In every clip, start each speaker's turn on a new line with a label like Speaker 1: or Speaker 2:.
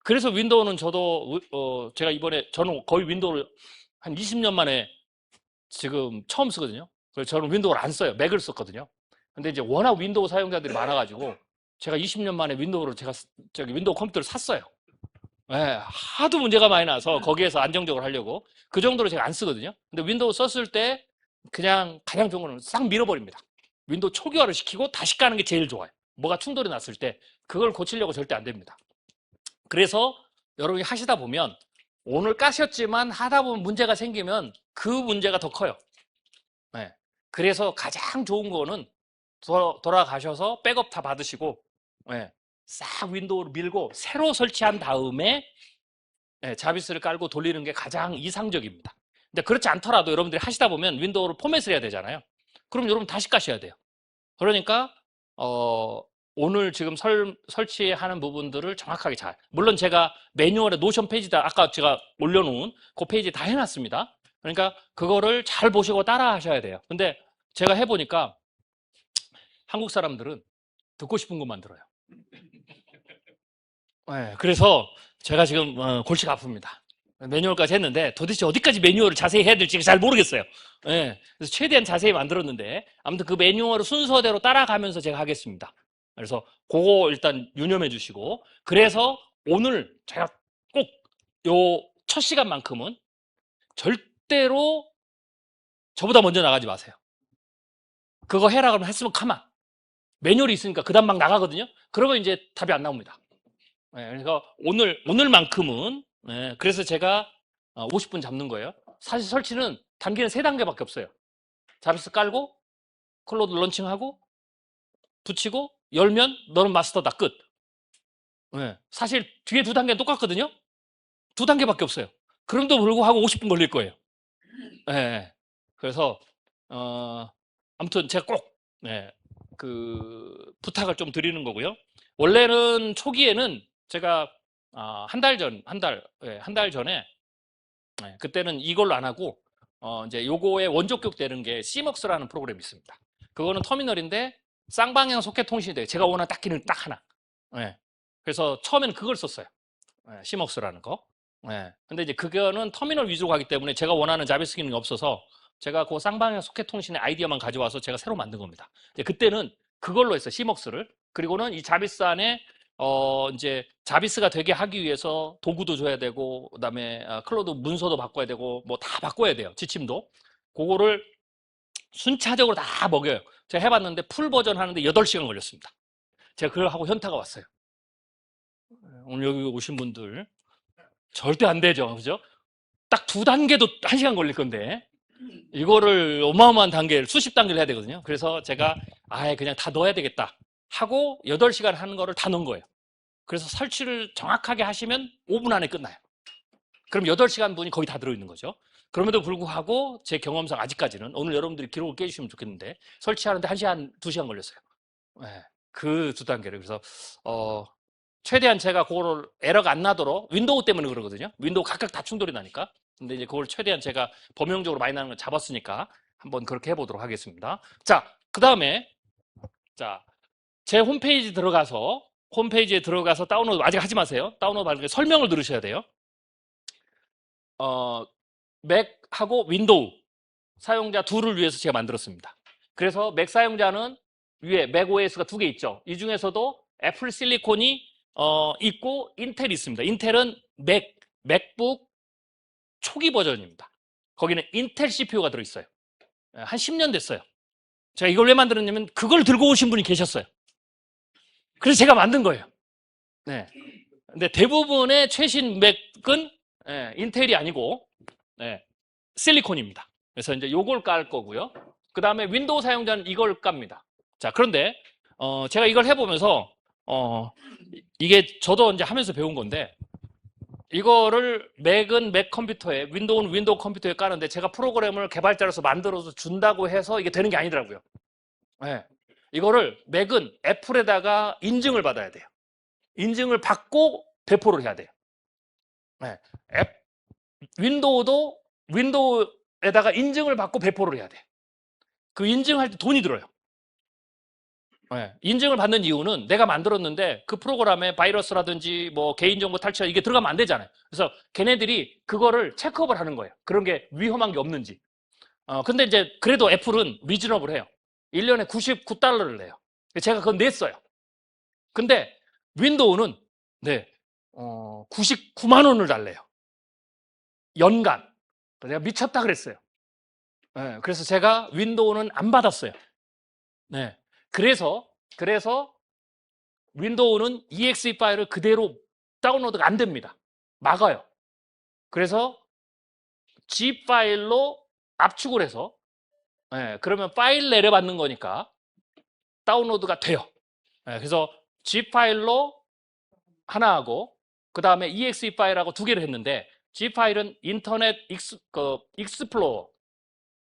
Speaker 1: 그래서 윈도우는 저도 제가 이번에 저는 거의 윈도우를 한 20년 만에 지금 처음 쓰거든요. 그래서 저는 윈도우를 안 써요. 맥을 썼거든요. 근데 이제 워낙 윈도우 사용자들이 많아가지고 제가 20년 만에 윈도우를 제가 저기 윈도우 컴퓨터를 샀어요. 예, 하도 문제가 많이 나서 거기에서 안정적으로 하려고 그 정도로 제가 안 쓰거든요. 근데 윈도우 썼을 때 그냥 가장 좋은 거는 싹 밀어버립니다. 윈도우 초기화를 시키고 다시 까는 게 제일 좋아요. 뭐가 충돌이 났을 때 그걸 고치려고 절대 안 됩니다. 그래서 여러분이 하시다 보면 오늘 까셨지만 하다 보면 문제가 생기면 그 문제가 더 커요. 예. 그래서 가장 좋은 거는 돌아가셔서 백업 다 받으시고 예, 싹 윈도우를 밀고 새로 설치한 다음에 예, 자비스를 깔고 돌리는 게 가장 이상적입니다. 근데 그렇지 않더라도 여러분들이 하시다 보면 윈도우를 포맷을 해야 되잖아요. 그럼 여러분 다시 까셔야 돼요. 그러니까 오늘 지금 설치하는 부분들을 정확하게 물론 제가 매뉴얼에 노션 페이지다 아까 제가 올려놓은 그 페이지 다 해놨습니다. 그러니까 그거를 잘 보시고 따라 하셔야 돼요. 근데 제가 해보니까 한국 사람들은 듣고 싶은 것만 들어요. 네, 그래서 제가 지금 골치가 아픕니다. 매뉴얼까지 했는데 도대체 어디까지 매뉴얼을 자세히 해야 될지 잘 모르겠어요. 네, 그래서 최대한 자세히 만들었는데 아무튼 그 매뉴얼을 순서대로 따라가면서 제가 하겠습니다. 그래서 그거 일단 유념해 주시고 그래서 오늘 제가 꼭 요 첫 시간만큼은 절대로 저보다 먼저 나가지 마세요. 그거 해라 그러면 했으면 가만. 매뉴얼이 있으니까 그 다음 막 나가거든요. 그러면 이제 답이 안 나옵니다. 네, 그래서 오늘만큼은 네, 그래서 제가 50분 잡는 거예요. 사실 설치는 단계는 3단계밖에 없어요. 자비스 깔고 클로드 런칭하고 붙이고 열면 너는 마스터다 끝. 네, 사실 뒤에 2단계는 똑같거든요. 2단계밖에 없어요. 그럼에도 불구하고 50분 걸릴 거예요. 네, 그래서 아무튼 제가 꼭 네, 그 부탁을 좀 드리는 거고요. 원래는 초기에는 제가 한 달 전에 그때는 이걸로 안 하고 이제 요거에 원조격 되는 게 CMOS라는 프로그램이 있습니다. 그거는 터미널인데 쌍방향 소켓 통신이 돼요. 제가 원하는 딱 기능 딱 하나. 예. 그래서 처음에는 그걸 썼어요. CMOS라는 거. 예. 근데 이제 그거는 터미널 위주로 가기 때문에 제가 원하는 자비스 기능이 없어서 제가 그 쌍방향 소켓 통신의 아이디어만 가져와서 제가 새로 만든 겁니다. 그때는 그걸로 했어요. CMOS를. 그리고는 이 자비스 안에 이제 자비스가 되게 하기 위해서 도구도 줘야 되고 그다음에 클로드 문서도 바꿔야 되고 뭐 다 바꿔야 돼요. 지침도. 그거를 순차적으로 다 먹여요. 제가 해봤는데 풀 버전 하는데 8시간 걸렸습니다. 제가 그걸 하고 현타가 왔어요. 오늘 여기 오신 분들 절대 안 되죠. 그죠? 딱 2단계도 1시간 걸릴 건데 이거를 어마어마한 단계를 수십 단계를 해야 되거든요. 그래서 제가 아예 그냥 다 넣어야 되겠다 하고 8시간 하는 거를 다 넣은 거예요. 그래서 설치를 정확하게 하시면 5분 안에 끝나요. 그럼 8시간 분이 거의 다 들어있는 거죠. 그럼에도 불구하고 제 경험상 아직까지는 오늘 여러분들이 기록을 깨주시면 좋겠는데 설치하는데 1시간, 2시간 걸렸어요. 네, 그 2단계를. 그래서 최대한 제가 그거를 에러가 안 나도록 윈도우 때문에 그러거든요. 윈도우 각각 다 충돌이 나니까. 근데 이제 그걸 최대한 제가 범용적으로 많이 나는 걸 잡았으니까 한번 그렇게 해보도록 하겠습니다. 자, 그 다음에 자, 제 홈페이지에 들어가서 다운로드 아직 하지 마세요. 다운로드 받을 설명을 들으셔야 돼요. 맥하고 윈도우 사용자 둘을 위해서 제가 만들었습니다. 그래서 맥 사용자는 위에 맥 OS가 2개 있죠. 이 중에서도 애플 실리콘이 있고 인텔이 있습니다. 인텔은 맥북 초기 버전입니다. 거기는 인텔 CPU가 들어있어요. 한 10년 됐어요. 제가 이걸 왜 만들었냐면 그걸 들고 오신 분이 계셨어요. 그래서 제가 만든 거예요. 네. 근데 대부분의 최신 맥은 인텔이 아니고 실리콘입니다. 그래서 이제 요걸 깔 거고요. 그 다음에 윈도우 사용자는 이걸 깝니다. 자, 그런데 제가 이걸 해보면서 이게 저도 이제 하면서 배운 건데 이거를 맥은 맥 컴퓨터에 윈도우는 윈도우 컴퓨터에 까는데 제가 프로그램을 개발자로서 만들어서 준다고 해서 이게 되는 게 아니더라고요. 네. 이거를 맥은 애플에다가 인증을 받아야 돼요. 인증을 받고 배포를 해야 돼요. 네. 윈도우도 윈도우에다가 인증을 받고 배포를 해야 돼. 그 인증할 때 돈이 들어요. 인증을 받는 이유는 내가 만들었는데 그 프로그램에 바이러스라든지 뭐 개인정보 탈취 이게 들어가면 안 되잖아요. 그래서 걔네들이 그거를 체크업을 하는 거예요. 그런 게 위험한 게 없는지. 근데 이제 그래도 애플은 리즈너블 해요. 1년에 $99를 내요. 제가 그건 냈어요. 근데 윈도우는 네, 99만 원을 달래요. 연간. 내가 미쳤다 그랬어요. 네, 그래서 제가 윈도우는 안 받았어요. 네. 그래서 윈도우는 exe 파일을 그대로 다운로드가 안 됩니다. 막아요. 그래서 zip 파일로 압축을 해서 그러면 파일 내려받는 거니까 다운로드가 돼요. 그래서 zip 파일로 하나 하고 그 다음에 exe 파일하고 두 개를 했는데 zip 파일은 인터넷 익스플로어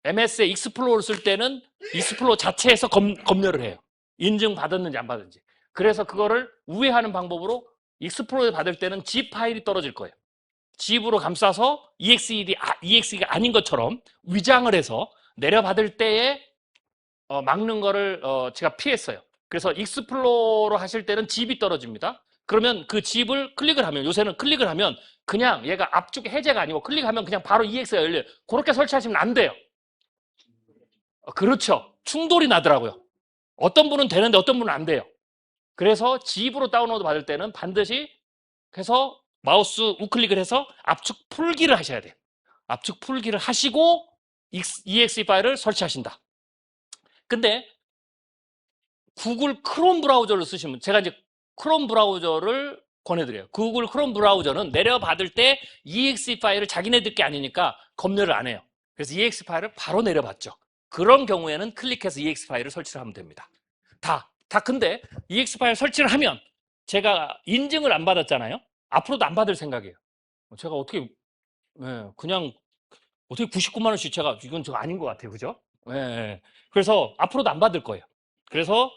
Speaker 1: MS의 익스플로어를 쓸 때는 익스플로어 자체에서 검열을 해요. 인증 받았는지 안 받았는지. 그래서 그거를 우회하는 방법으로 익스플로어 받을 때는 zip 파일이 떨어질 거예요. zip으로 감싸서 EXE가 아닌 것처럼 위장을 해서 내려받을 때에 막는 거를 제가 피했어요. 그래서 익스플로어로 하실 때는 zip이 떨어집니다. 그러면 그 zip을 클릭을 하면 요새는 클릭을 하면 그냥 얘가 압축 해제가 아니고 클릭하면 그냥 바로 EX가 열려요. 그렇게 설치하시면 안 돼요. 그렇죠. 충돌이 나더라고요. 어떤 분은 되는데 어떤 분은 안 돼요. 그래서 zip으로 다운로드 받을 때는 반드시 해서 마우스 우클릭을 해서 압축 풀기를 하셔야 돼요. 압축 풀기를 하시고 exe 파일을 설치하신다. 근데 구글 크롬 브라우저를 쓰시면 제가 이제 크롬 브라우저를 권해드려요. 구글 크롬 브라우저는 내려받을 때 exe 파일을 자기네들 게 아니니까 검열을 안 해요. 그래서 exe 파일을 바로 내려받죠. 그런 경우에는 클릭해서 exe 파일을 설치를 하면 됩니다. 다 근데 exe 파일 설치를 하면 제가 인증을 안 받았잖아요. 앞으로도 안 받을 생각이에요. 제가 어떻게 그냥 어떻게 99만 원씩 제가 이건 저 아닌 것 같아요. 그죠? 그래서 앞으로도 안 받을 거예요. 그래서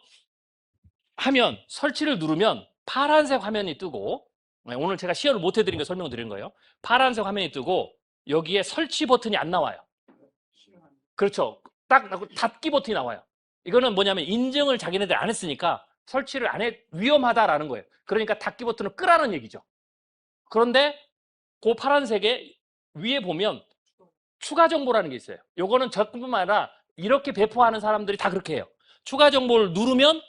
Speaker 1: 하면 설치를 누르면 파란색 화면이 뜨고 오늘 제가 시연을 못 해드린 거 설명을 드린 거예요. 파란색 화면이 뜨고 여기에 설치 버튼이 안 나와요. 그렇죠. 딱 닫기 버튼이 나와요. 이거는 뭐냐면 인증을 자기네들 안 했으니까 설치를 안 해 위험하다라는 거예요. 그러니까 닫기 버튼을 끄라는 얘기죠. 그런데 그 파란색에 위에 보면 추가 정보라는 게 있어요. 요거는 저뿐만 아니라 이렇게 배포하는 사람들이 다 그렇게 해요. 추가 정보를 누르면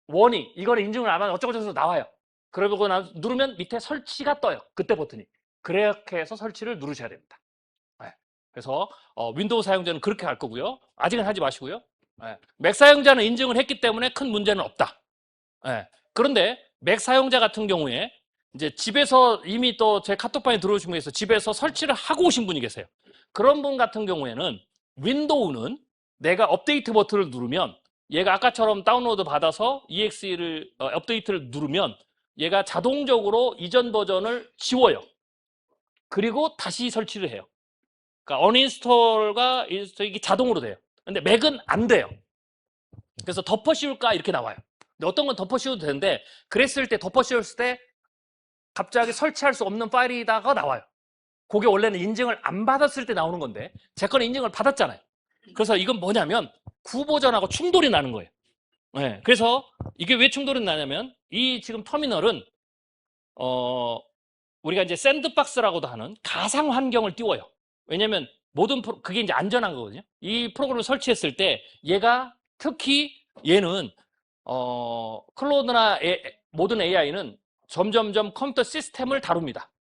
Speaker 1: 워닝, 이거는 인증을 안 하면 어쩌고저쩌고 나와요. 그러고 누르면 밑에 설치가 떠요. 그때 버튼이. 그렇게 해서 설치를 누르셔야 됩니다. 그래서 윈도우 사용자는 그렇게 할 거고요. 아직은 하지 마시고요. 맥 사용자는 인증을 했기 때문에 큰 문제는 없다. 그런데 맥 사용자 같은 경우에 이제 집에서 이미 또 제 카톡방에 들어오신 분에서 집에서 설치를 하고 오신 분이 계세요. 그런 분 같은 경우에는 윈도우는 내가 업데이트 버튼을 누르면 얘가 아까처럼 다운로드 받아서 EXE를 업데이트를 누르면 얘가 자동적으로 이전 버전을 지워요. 그리고 다시 설치를 해요. 그러니까 언인스톨과 인스톨이 자동으로 돼요. 근데 맥은 안 돼요. 그래서 덮어 씌울까 이렇게 나와요. 근데 어떤 건 덮어 씌워도 되는데 그랬을 때 덮어 씌웠을 때 갑자기 설치할 수 없는 파일이다가 나와요. 그게 원래는 인증을 안 받았을 때 나오는 건데 제 거는 인증을 받았잖아요. 그래서 이건 뭐냐면 구버전하고 충돌이 나는 거예요. 그래서 이게 왜 충돌이 나냐면 이 지금 터미널은 우리가 이제 샌드박스라고도 하는 가상 환경을 띄워요. 왜냐면 모든 그게 이제 안전한 거거든요. 이 프로그램을 설치했을 때 얘가 특히 얘는 클로드나 모든 AI는 점점점 컴퓨터 시스템을 다룹니다.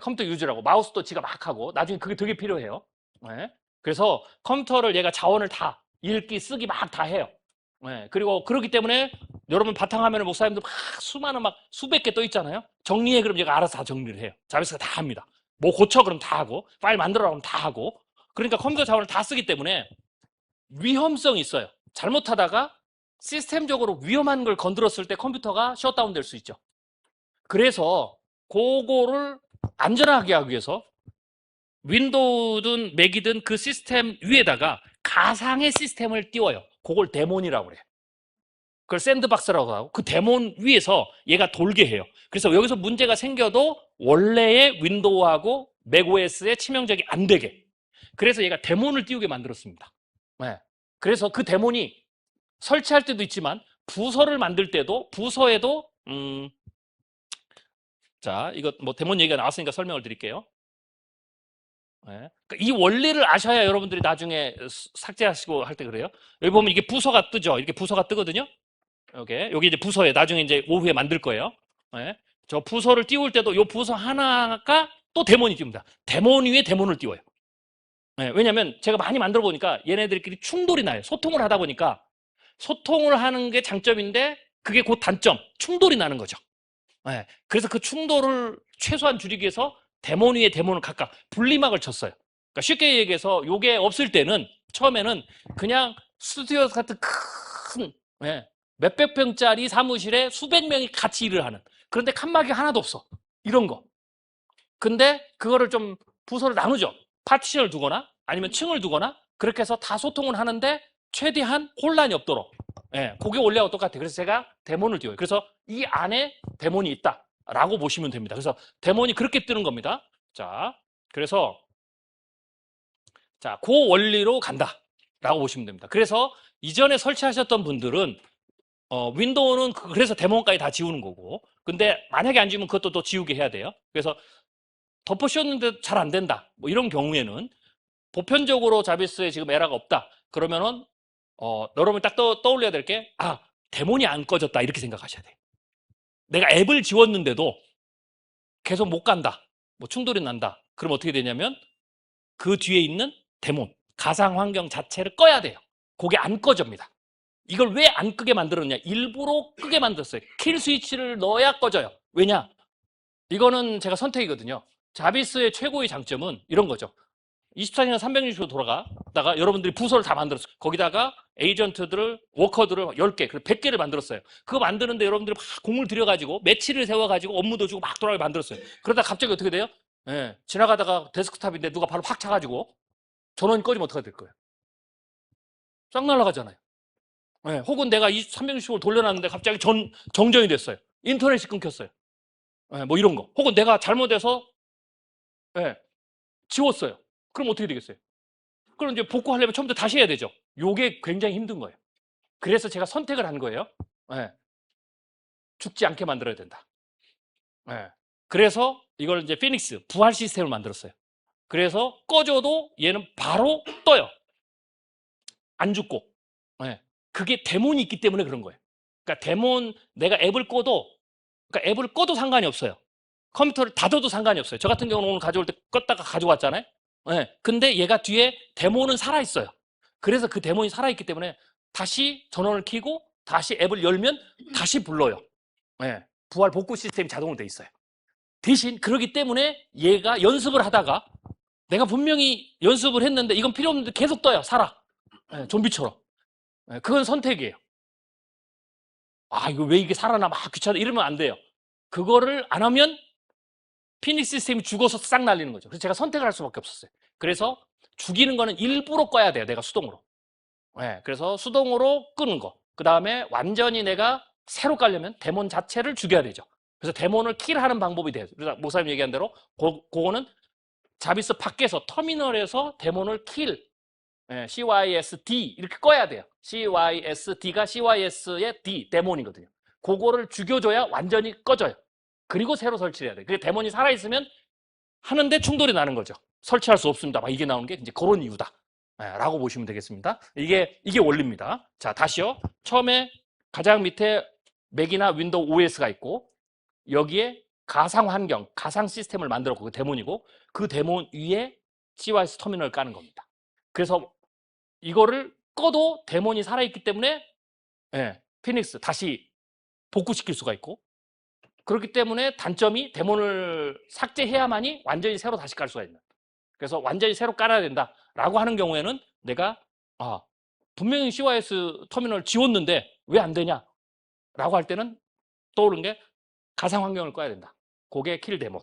Speaker 1: 컴퓨터 유저라고 마우스도 지가 막 하고 나중에 그게 되게 필요해요. 그래서 컴퓨터를 얘가 자원을 다 읽기 쓰기 막 다 해요. 그리고 그렇기 때문에 여러분 바탕화면에 목사님들 막 수많은 막 수백 개 떠 있잖아요. 정리해 그럼 얘가 알아서 다 정리를 해요. 자비스가 다 합니다. 뭐 고쳐 그럼 다 하고 파일 만들어 그럼 다 하고 그러니까 컴퓨터 자원을 다 쓰기 때문에 위험성이 있어요. 잘못하다가 시스템적으로 위험한 걸 건드렸을 때 컴퓨터가 셧다운 될 수 있죠. 그래서 그거를 안전하게 하기 위해서 윈도우든 맥이든 그 시스템 위에다가 가상의 시스템을 띄워요. 그걸 데몬이라고 그래요. 그걸 샌드박스라고 하고 그 데몬 위에서 얘가 돌게 해요. 그래서 여기서 문제가 생겨도 원래의 윈도우하고 맥OS에 치명적이 안 되게. 그래서 얘가 데몬을 띄우게 만들었습니다. 그래서 그 데몬이 설치할 때도 있지만 부서를 만들 때도 부서에도 자, 이거 뭐 데몬 얘기가 나왔으니까 설명을 드릴게요. 예. 그러니까 이 원리를 아셔야 여러분들이 나중에 삭제하시고 할 때 그래요. 여기 보면 이게 부서가 뜨죠. 이렇게 부서가 뜨거든요. 여기 이제 부서에 나중에 이제 오후에 만들 거예요. 예. 저 부서를 띄울 때도 이 부서 하나가 또 데몬이 띄웁니다. 데몬 위에 데몬을 띄워요. 예. 왜냐면 제가 많이 만들어 보니까 얘네들끼리 충돌이 나요. 소통을 하다 보니까 소통을 하는 게 장점인데 그게 곧 단점, 충돌이 나는 거죠. 예. 그래서 그 충돌을 최소한 줄이기 위해서 데몬 위에 데몬을 각각 분리막을 쳤어요. 그러니까 쉽게 얘기해서 요게 없을 때는 처음에는 그냥 스튜디오 같은 큰 몇백 평짜리 사무실에 수백 명이 같이 일을 하는, 그런데 칸막이 하나도 없어, 이런 거. 근데 그거를 좀 부서를 나누죠. 파티션을 두거나 아니면 층을 두거나 그렇게 해서 다 소통을 하는데 최대한 혼란이 없도록, 그게 원래하고 똑같아요. 그래서 제가 데몬을 띄워요. 그래서 이 안에 데몬이 있다 라고 보시면 됩니다. 그래서 데몬이 그렇게 뜨는 겁니다. 자, 그래서 자, 그 원리로 간다 라고 보시면 됩니다. 그래서 이전에 설치하셨던 분들은 윈도우는 그래서 데몬까지 다 지우는 거고, 근데 만약에 안 지우면 그것도 또 지우게 해야 돼요. 그래서 덮어씌웠는데 잘 안 된다, 뭐 이런 경우에는 보편적으로 자비스에 지금 에러가 없다 그러면은 여러분이 딱 떠올려야 될 게, 데몬이 안 꺼졌다 이렇게 생각하셔야 돼요. 내가 앱을 지웠는데도 계속 못 간다, 뭐 충돌이 난다, 그럼 어떻게 되냐면 그 뒤에 있는 데몬 가상 환경 자체를 꺼야 돼요. 그게 안 꺼집니다. 이걸 왜 안 끄게 만들었냐, 일부러 끄게 만들었어요. 킬 스위치를 넣어야 꺼져요. 왜냐, 이거는 제가 선택이거든요. 자비스의 최고의 장점은 이런 거죠. 24시간 360도 돌아가다가 여러분들이 부서를 다 만들었어요. 거기다가 에이전트들을, 워커들을 10개, 100개를 만들었어요. 그거 만드는데 여러분들이 막 공을 들여가지고 매치를 세워가지고 업무도 주고 막 돌아가게 만들었어요. 그러다 갑자기 어떻게 돼요? 지나가다가 데스크탑인데 누가 바로 팍 차가지고 전원이 꺼지면 어떻게 될 거예요? 싹 날아가잖아요. 혹은 내가 360을 돌려놨는데 갑자기 정전이 됐어요. 인터넷이 끊겼어요. 뭐 이런 거. 혹은 내가 잘못해서 지웠어요. 그럼 어떻게 되겠어요? 그럼 이제 복구하려면 처음부터 다시 해야 되죠. 요게 굉장히 힘든 거예요. 그래서 제가 선택을 한 거예요. 죽지 않게 만들어야 된다. 그래서 이걸 이제 피닉스 부활 시스템을 만들었어요. 그래서 꺼져도 얘는 바로 떠요. 안 죽고. 그게 데몬이 있기 때문에 그런 거예요. 그러니까 데몬, 내가 앱을 꺼도, 그러니까 앱을 꺼도 상관이 없어요. 컴퓨터를 닫아도 상관이 없어요. 저 같은 경우는 오늘 가져올 때 껐다가 가져왔잖아요. 근데 얘가 뒤에 데몬은 살아있어요. 그래서 그 데몬이 살아있기 때문에 다시 전원을 켜고 다시 앱을 열면 다시 불러요. 부활 복구 시스템이 자동으로 돼 있어요. 대신 그러기 때문에 얘가 연습을 하다가 내가 분명히 연습을 했는데 이건 필요 없는데 계속 떠요. 살아. 좀비처럼. 그건 선택이에요. 이거 왜 이게 살아나, 막 귀찮아 이러면 안 돼요. 그거를 안 하면 피닉스 시스템이 죽어서 싹 날리는 거죠. 그래서 제가 선택을 할 수밖에 없었어요. 그래서 죽이는 거는 일부러 꺼야 돼요. 내가 수동으로. 그래서 수동으로 끄는 거. 그 다음에 완전히 내가 새로 깔려면 데몬 자체를 죽여야 되죠. 그래서 데몬을 킬하는 방법이 돼요. 그래서 목사님 얘기한 대로 그거는 자비스 밖에서 터미널에서 데몬을 킬, CYSD 이렇게 꺼야 돼요. CYSD가 CYS의 D, 데몬이거든요. 그거를 죽여줘야 완전히 꺼져요. 그리고 새로 설치해야 돼요. 그게 데몬이 살아있으면 하는데 충돌이 나는 거죠. 설치할 수 없습니다. 막 이게 나오는 게 이제 그런 이유다. 라고 보시면 되겠습니다. 이게 원리입니다. 자, 다시요. 처음에 가장 밑에 맥이나 윈도우 OS가 있고 여기에 가상 환경, 가상 시스템을 만들었고 그 데몬이고 그 데몬 위에 CYS 터미널을 까는 겁니다. 그래서 이거를 꺼도 데몬이 살아있기 때문에 피닉스 다시 복구시킬 수가 있고, 그렇기 때문에 단점이 데몬을 삭제해야만이 완전히 새로 다시 깔 수가 있는. 그래서 완전히 새로 깔아야 된다라고 하는 경우에는 내가 분명히 CYS 터미널 지웠는데 왜 안 되냐 라고 할 때는 떠오른 게 가상 환경을 꺼야 된다. 그게 킬 데몬.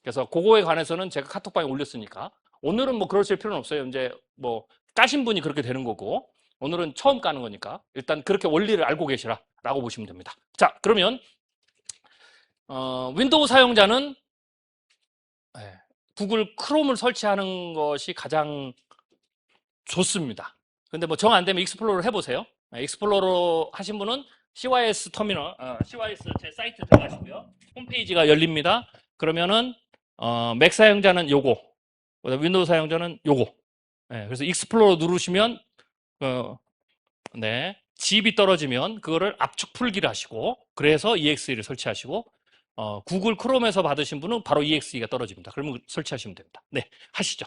Speaker 1: 그래서 그거에 관해서는 제가 카톡방에 올렸으니까 오늘은 뭐 그러실 필요는 없어요. 이제 뭐 까신 분이 그렇게 되는 거고 오늘은 처음 까는 거니까 일단 그렇게 원리를 알고 계시라 라고 보시면 됩니다. 자, 그러면 윈도우 사용자는 구글 크롬을 설치하는 것이 가장 좋습니다. 근데 뭐 정 안 되면 익스플로러를 해보세요. 익스플로러 하신 분은 CYS 터미널, CYS 제 사이트 들어가시고요. 홈페이지가 열립니다. 그러면은 맥 사용자는 요거, 윈도우 사용자는 요거. 그래서 익스플로러 누르시면 집이 떨어지면 그거를 압축 풀기를 하시고, 그래서 EXE를 설치하시고, 구글 크롬에서 받으신 분은 바로 EXE가 떨어집니다. 그러면 설치하시면 됩니다. 네, 하시죠.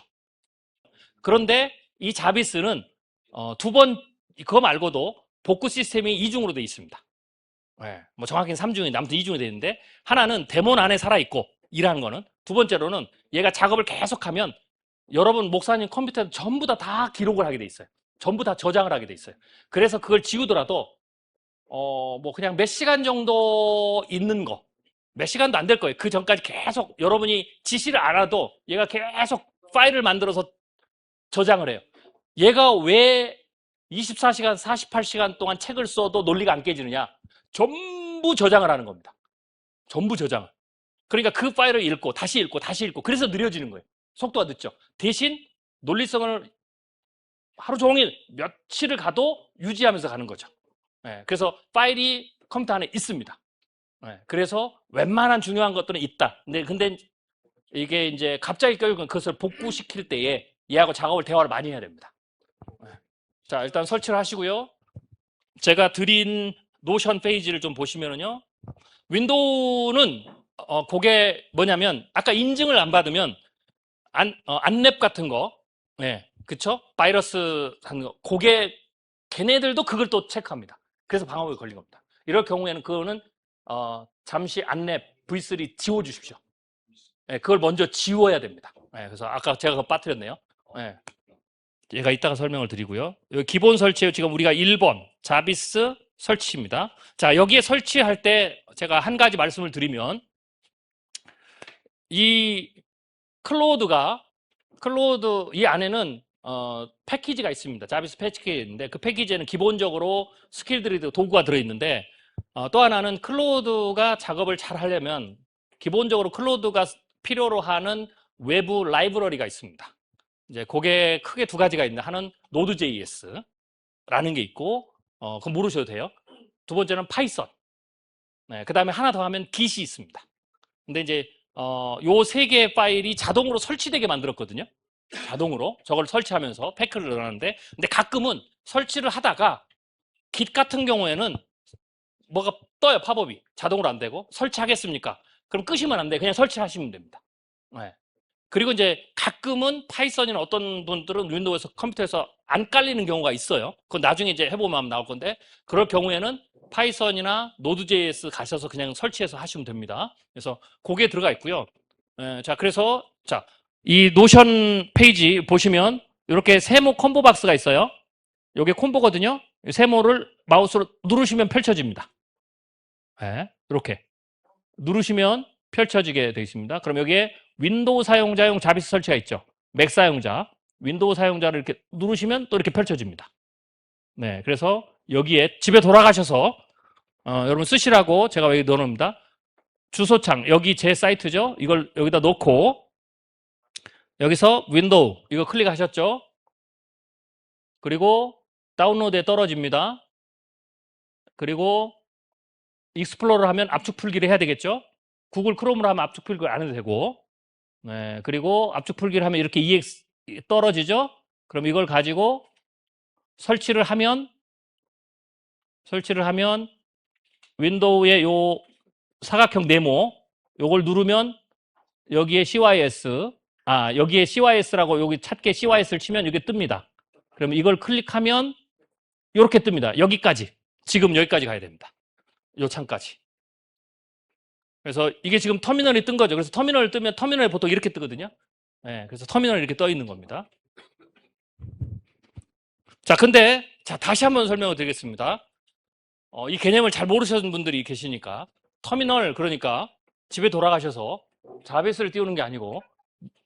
Speaker 1: 그런데 이 자비스는 그거 말고도 복구 시스템이 이중으로 되어 있습니다. 뭐 정확히는 3중인데 아무튼 2중이 되어 있는데, 하나는 데몬 안에 살아있고 일하는 거는, 두 번째로는 얘가 작업을 계속하면 여러분 목사님 컴퓨터에 전부 다 기록을 하게 돼 있어요. 전부 다 저장을 하게 돼 있어요. 그래서 그걸 지우더라도 뭐 그냥 몇 시간 정도 있는 거, 몇 시간도 안 될 거예요. 그 전까지 계속 여러분이 지시를 안 해도 얘가 계속 파일을 만들어서 저장을 해요. 얘가 왜 24시간, 48시간 동안 책을 써도 논리가 안 깨지느냐? 전부 저장을 하는 겁니다. 전부 저장을. 그러니까 그 파일을 읽고 다시 읽고 다시 읽고, 그래서 느려지는 거예요. 속도가 늦죠. 대신 논리성을 하루 종일 며칠을 가도 유지하면서 가는 거죠. 그래서 파일이 컴퓨터 안에 있습니다. 그래서 웬만한 중요한 것들은 있다. 근데 이게 이제 갑자기 결국은 그것을 복구시킬 때에 얘하고 대화를 많이 해야 됩니다. 자, 일단 설치를 하시고요. 제가 드린 노션 페이지를 좀 보시면은요. 윈도우는 그게 뭐냐면, 아까 인증을 안 받으면 안랩 같은 거, 그쵸? 바이러스 하는 거, 걔네들도 그걸 또 체크합니다. 그래서 방어에 걸린 겁니다. 이럴 경우에는 그거는 잠시 안랩 V3 지워주십시오. 그걸 먼저 지워야 됩니다. 그래서 아까 제가 그거 빠뜨렸네요. 제가 이따가 설명을 드리고요. 여기 기본 설치, 지금 우리가 1번 자비스 설치입니다. 자, 여기에 설치할 때 제가 한 가지 말씀을 드리면, 이 클로우드 이 안에는 패키지가 있습니다. 자비스 패키지가 있는데, 그 패키지에는 기본적으로 스킬들이 도구가 들어있는데, 또 하나는 클로우드가 작업을 잘 하려면 기본적으로 클로우드가 필요로 하는 외부 라이브러리가 있습니다. 이제 그게 크게 두 가지가 있는데, 하나는 Node.js라는 게 있고, 그건 모르셔도 돼요. 두 번째는 파이썬. 그 다음에 하나 더 하면 Git이 있습니다. 근데 이제 요 세 개의 파일이 자동으로 설치되게 만들었거든요. 자동으로 저걸 설치하면서 패크를 넣었는데, 근데 가끔은 설치를 하다가 Git 같은 경우에는 뭐가 떠요. 팝업이 자동으로 안 되고, 설치하겠습니까? 그럼 끄시면 안 돼. 그냥 설치하시면 됩니다. 그리고 이제 가끔은 파이썬이나 어떤 분들은 윈도우에서 컴퓨터에서 안 깔리는 경우가 있어요. 그건 나중에 이제 해보면 나올 건데, 그럴 경우에는 파이썬이나 노드.js 가셔서 그냥 설치해서 하시면 됩니다. 그래서 그게 들어가 있고요. 자, 그래서 이 노션 페이지 보시면 이렇게 세모 콤보 박스가 있어요. 이게 콤보거든요. 세모를 마우스로 누르시면 펼쳐집니다. 이렇게 누르시면 펼쳐지게 되어 있습니다. 그럼 여기에 윈도우 사용자용 자비스 설치가 있죠. 맥 사용자, 윈도우 사용자를 이렇게 누르시면 또 이렇게 펼쳐집니다. 그래서 여기에 집에 돌아가셔서 여러분 쓰시라고 제가 여기 넣어놓습니다. 주소창, 여기 제 사이트죠. 이걸 여기다 놓고 여기서 윈도우 이거 클릭하셨죠. 그리고 다운로드에 떨어집니다. 그리고 익스플로러 하면 압축 풀기를 해야 되겠죠. 구글 크롬으로 하면 압축 풀기를 안 해도 되고, 그리고 압축 풀기를 하면 이렇게 EX 떨어지죠. 그럼 이걸 가지고 설치를 하면 윈도우의 요 사각형 네모 요걸 누르면 여기에 CYS, 여기에 CYS라고 여기 찾게 CYS를 치면 이게 뜹니다. 그러면 이걸 클릭하면 이렇게 뜹니다. 여기까지, 지금 여기까지 가야 됩니다. 요 창까지. 그래서 이게 지금 터미널이 뜬 거죠. 그래서 터미널을 뜨면 터미널이 보통 이렇게 뜨거든요. 그래서 터미널이 이렇게 떠 있는 겁니다. 자, 근데 다시 한번 설명을 드리겠습니다. 이 개념을 잘 모르시는 분들이 계시니까, 터미널, 그러니까 집에 돌아가셔서 자비스를 띄우는 게 아니고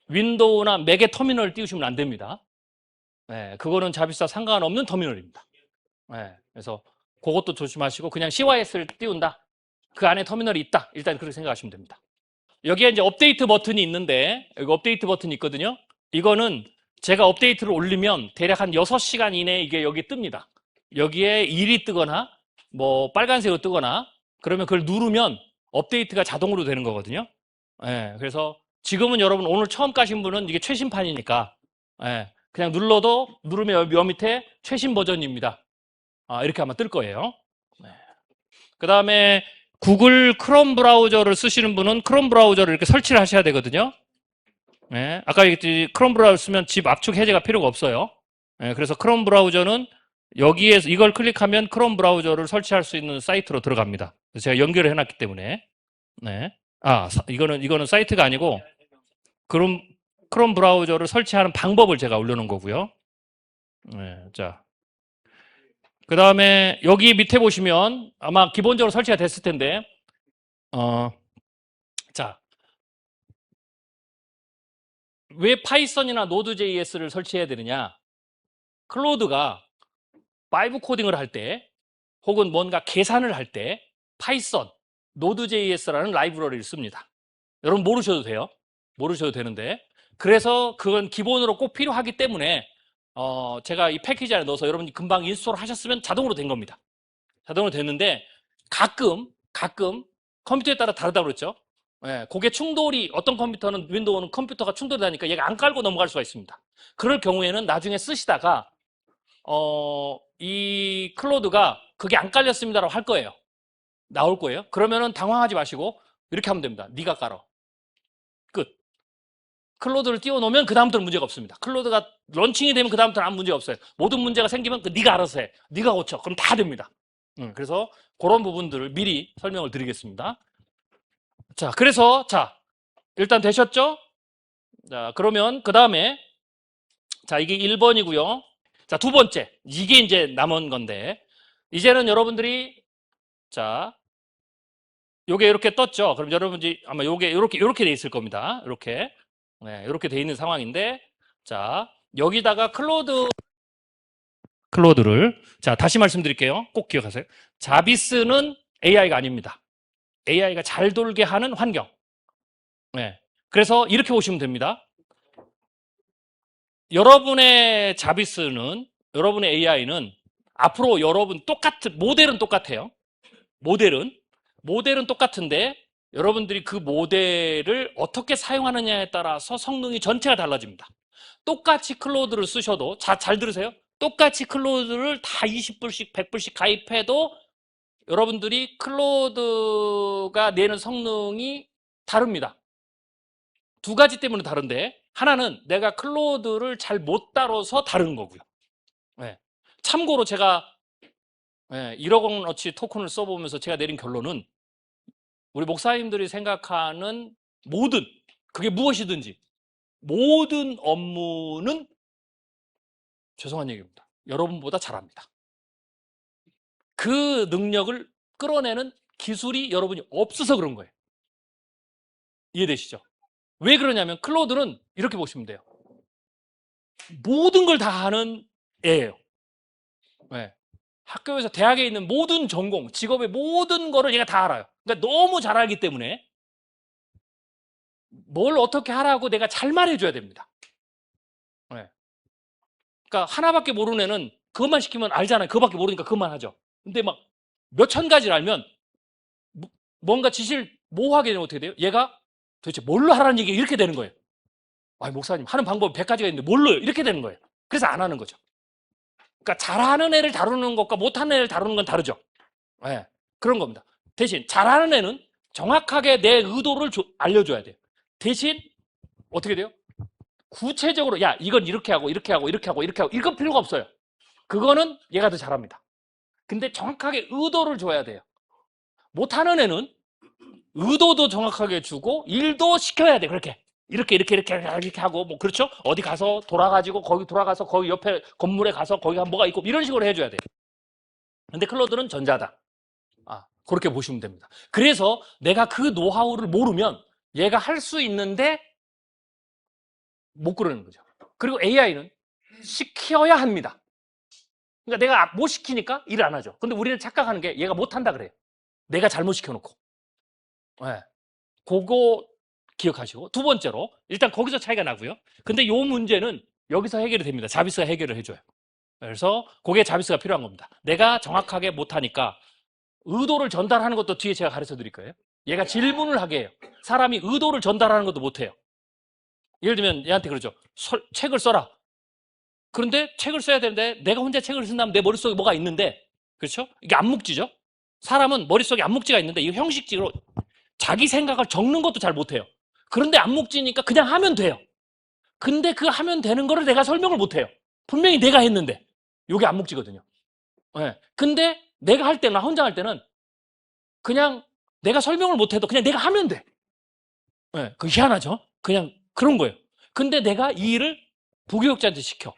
Speaker 1: 윈도우나 맥의 터미널을 띄우시면 안 됩니다. 그거는 자비스와 상관없는 터미널입니다. 그래서 그것도 조심하시고 그냥 CYS를 띄운다. 그 안에 터미널이 있다. 일단 그렇게 생각하시면 됩니다. 여기에 이제 업데이트 버튼이 있는데, 여기 업데이트 버튼이 있거든요. 이거는 제가 업데이트를 올리면 대략 한 6시간 이내에 이게 여기 뜹니다. 여기에 1이 뜨거나 뭐 빨간색으로 뜨거나 그러면 그걸 누르면 업데이트가 자동으로 되는 거거든요. 예, 그래서 지금은 여러분 오늘 처음 까신 분은 이게 최신판이니까 예, 그냥 누르면 여 밑에 최신 버전입니다. 이렇게 아마 뜰 거예요. 네. 그 다음에 구글 크롬 브라우저를 쓰시는 분은 크롬 브라우저를 이렇게 설치를 하셔야 되거든요. 네, 아까 얘기했듯이 크롬 브라우저 쓰면 집 압축 해제가 필요가 없어요. 네, 그래서 크롬 브라우저는 여기에서 이걸 클릭하면 크롬 브라우저를 설치할 수 있는 사이트로 들어갑니다. 제가 연결을 해놨기 때문에. 네. 이거는 사이트가 아니고 크롬 브라우저를 설치하는 방법을 제가 올려놓은 거고요. 네, 자. 그 다음에 여기 밑에 보시면 아마 기본적으로 설치가 됐을 텐데, 자. 왜 파이썬이나 노드.js를 설치해야 되느냐? 클로드가 5 코딩을 할 때, 혹은 뭔가 계산을 할 때, 파이썬, 노드.js라는 라이브러리를 씁니다. 여러분 모르셔도 돼요. 모르셔도 되는데. 그래서 그건 기본으로 꼭 필요하기 때문에, 제가 이 패키지 안에 넣어서 여러분이 금방 인스톨 하셨으면 자동으로 된 겁니다. 자동으로 됐는데, 가끔 컴퓨터에 따라 다르다고 그랬죠? 예, 그게 충돌이 어떤 컴퓨터는 윈도우는 컴퓨터가 충돌이 나니까 얘가 안 깔고 넘어갈 수가 있습니다. 그럴 경우에는 나중에 쓰시다가 이 클로드가 그게 안 깔렸습니다라고 할 거예요. 나올 거예요. 그러면은 당황하지 마시고 이렇게 하면 됩니다. 네가 깔아. 끝. 클로드를 띄워놓으면 그 다음부터는 문제가 없습니다. 클로드가 런칭이 되면 그 다음부터는 아무 문제가 없어요. 모든 문제가 생기면 네가 알아서 해. 네가 고쳐. 그럼 다 됩니다. 그래서 그런 부분들을 미리 설명을 드리겠습니다. 자, 그래서 일단 되셨죠? 자, 그러면 그 다음에 자, 이게 1번이고요. 자, 두 번째. 이게 이제 남은 건데 이제는 여러분들이 자, 요게 이렇게 떴죠? 그럼 여러분들이 아마 요게 이렇게 돼 있을 겁니다. 이렇게. 네, 이렇게 돼 있는 상황인데 자, 여기다가 클로드를 자, 다시 말씀드릴게요. 꼭 기억하세요. 자비스는 AI가 아닙니다. AI가 잘 돌게 하는 환경. 네. 그래서 이렇게 보시면 됩니다. 여러분의 자비스는, 여러분의 AI는 앞으로 여러분 모델은 똑같아요. 모델은 똑같은데 여러분들이 그 모델을 어떻게 사용하느냐에 따라서 성능이 전체가 달라집니다. 똑같이 클로드를 쓰셔도, 잘 들으세요. 똑같이 클로드를 다 20불씩, 100불씩 가입해도 여러분들이 클로드가 내는 성능이 다릅니다. 두 가지 때문에 다른데, 하나는 내가 클로드를 잘 못 다뤄서 다른 거고요. 네. 참고로 제가 1억 원어치 토큰을 써보면서 제가 내린 결론은 우리 목사님들이 생각하는 그게 무엇이든지 모든 업무는 죄송한 얘기입니다. 여러분보다 잘합니다. 그 능력을 끌어내는 기술이 여러분이 없어서 그런 거예요. 이해되시죠? 왜 그러냐면 클로드는 이렇게 보시면 돼요. 모든 걸 다 하는 애예요. 네. 학교에서 대학에 있는 모든 전공, 직업의 모든 거를 얘가 다 알아요. 그러니까 너무 잘 알기 때문에 뭘 어떻게 하라고 내가 잘 말해줘야 됩니다. 네. 그러니까 하나밖에 모르는 애는 그것만 시키면 알잖아요. 그거밖에 모르니까 그것만 하죠. 근데 막 몇천 가지를 알면 뭔가 지시를 모호하게 되면 어떻게 돼요? 얘가 도대체 뭘로 하라는 얘기가 이렇게 되는 거예요. 목사님 하는 방법이 100가지가 있는데 뭘로요? 이렇게 되는 거예요. 그래서 안 하는 거죠. 그러니까 잘하는 애를 다루는 것과 못하는 애를 다루는 건 다르죠. 네, 그런 겁니다. 대신 잘하는 애는 정확하게 내 의도를 알려줘야 돼요. 대신 어떻게 돼요? 구체적으로 야 이건 이렇게 하고 이렇게 하고 이렇게 하고 이렇게 하고 이건 필요가 없어요. 그거는 얘가 더 잘합니다. 근데 정확하게 의도를 줘야 돼요. 못하는 애는 의도도 정확하게 주고 일도 시켜야 돼. 그렇게 이렇게 하고 뭐 그렇죠? 어디 가서 거기 돌아가서 거기 옆에 건물에 가서 거기가 뭐가 있고 이런 식으로 해줘야 돼. 근데 클로드는 전자다. 그렇게 보시면 됩니다. 그래서 내가 그 노하우를 모르면 얘가 할 수 있는데 못 그러는 거죠. 그리고 AI는 시켜야 합니다. 그러니까 내가 못 시키니까 일을 안 하죠. 근데 우리는 착각하는 게 얘가 못한다 그래요. 내가 잘못 시켜놓고. 네. 그거 기억하시고. 두 번째로 일단 거기서 차이가 나고요. 근데 요 문제는 여기서 해결이 됩니다. 자비스가 해결을 해줘요. 그래서 그게 자비스가 필요한 겁니다. 내가 정확하게 못하니까 의도를 전달하는 것도 뒤에 제가 가르쳐 드릴 거예요. 얘가 질문을 하게 해요. 사람이 의도를 전달하는 것도 못해요. 예를 들면 얘한테 그러죠. 책을 써라. 그런데 책을 써야 되는데 내가 혼자 책을 쓴다면 내 머릿속에 뭐가 있는데, 그렇죠? 이게 암묵지죠? 사람은 머릿속에 암묵지가 있는데 이 형식적으로 자기 생각을 적는 것도 잘 못해요. 그런데 암묵지니까 그냥 하면 돼요. 근데 그 하면 되는 거를 내가 설명을 못해요. 분명히 내가 했는데. 이게 암묵지거든요. 네. 근데 내가 할 때나 혼자 할 때는 그냥 내가 설명을 못해도 그냥 내가 하면 돼. 네. 그 희한하죠? 그냥 그런 거예요. 근데 내가 이 일을 부교육자한테 시켜.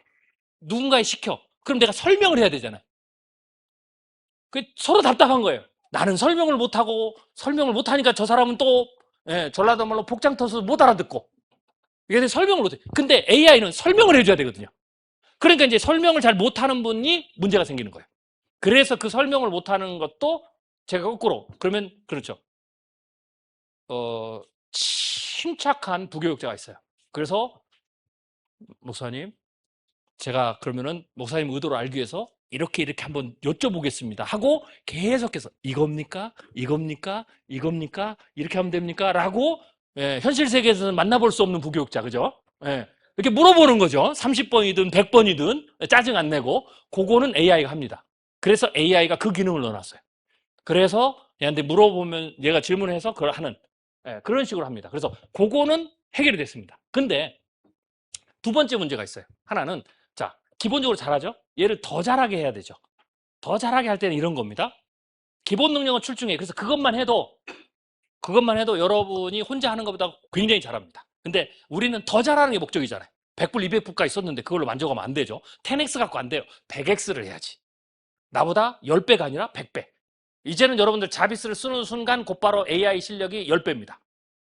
Speaker 1: 누군가에 시켜. 그럼 내가 설명을 해야 되잖아요. 그 서로 답답한 거예요. 나는 설명을 못하고 설명을 못하니까 저 사람은 또 전라도 말로 복장 터서 못 알아듣고 이게 설명을 못해. 근데 AI는 설명을 해줘야 되거든요. 그러니까 이제 설명을 잘 못하는 분이 문제가 생기는 거예요. 그래서 그 설명을 못하는 것도 제가 거꾸로 그러면 그렇죠. 침착한 부교육자가 있어요. 그래서 목사님, 제가 그러면은 목사님 의도를 알기 위해서 이렇게 한번 여쭤보겠습니다 하고 계속해서 이겁니까? 이겁니까? 이겁니까? 이렇게 하면 됩니까? 라고 현실 세계에서는 만나볼 수 없는 부교육자, 그죠? 이렇게 물어보는 거죠. 30번이든 100번이든 짜증 안 내고 그거는 AI가 합니다. 그래서 AI가 그 기능을 넣어놨어요. 그래서 얘한테 물어보면 얘가 질문해서 그걸 하는 그런 식으로 합니다. 그래서 그거는 해결이 됐습니다. 근데 두 번째 문제가 있어요. 하나는 자, 기본적으로 잘하죠? 얘를 더 잘하게 해야 되죠. 더 잘하게 할 때는 이런 겁니다. 기본 능력은 출중해. 그래서 그것만 해도 여러분이 혼자 하는 것보다 굉장히 잘합니다. 근데 우리는 더 잘하는 게 목적이잖아요. 100불, 200불까지 썼는데 그걸로 만족하면 안 되죠. 10x 갖고 안 돼요. 100x를 해야지. 나보다 10배가 아니라 100배. 이제는 여러분들 자비스를 쓰는 순간 곧바로 AI 실력이 10배입니다.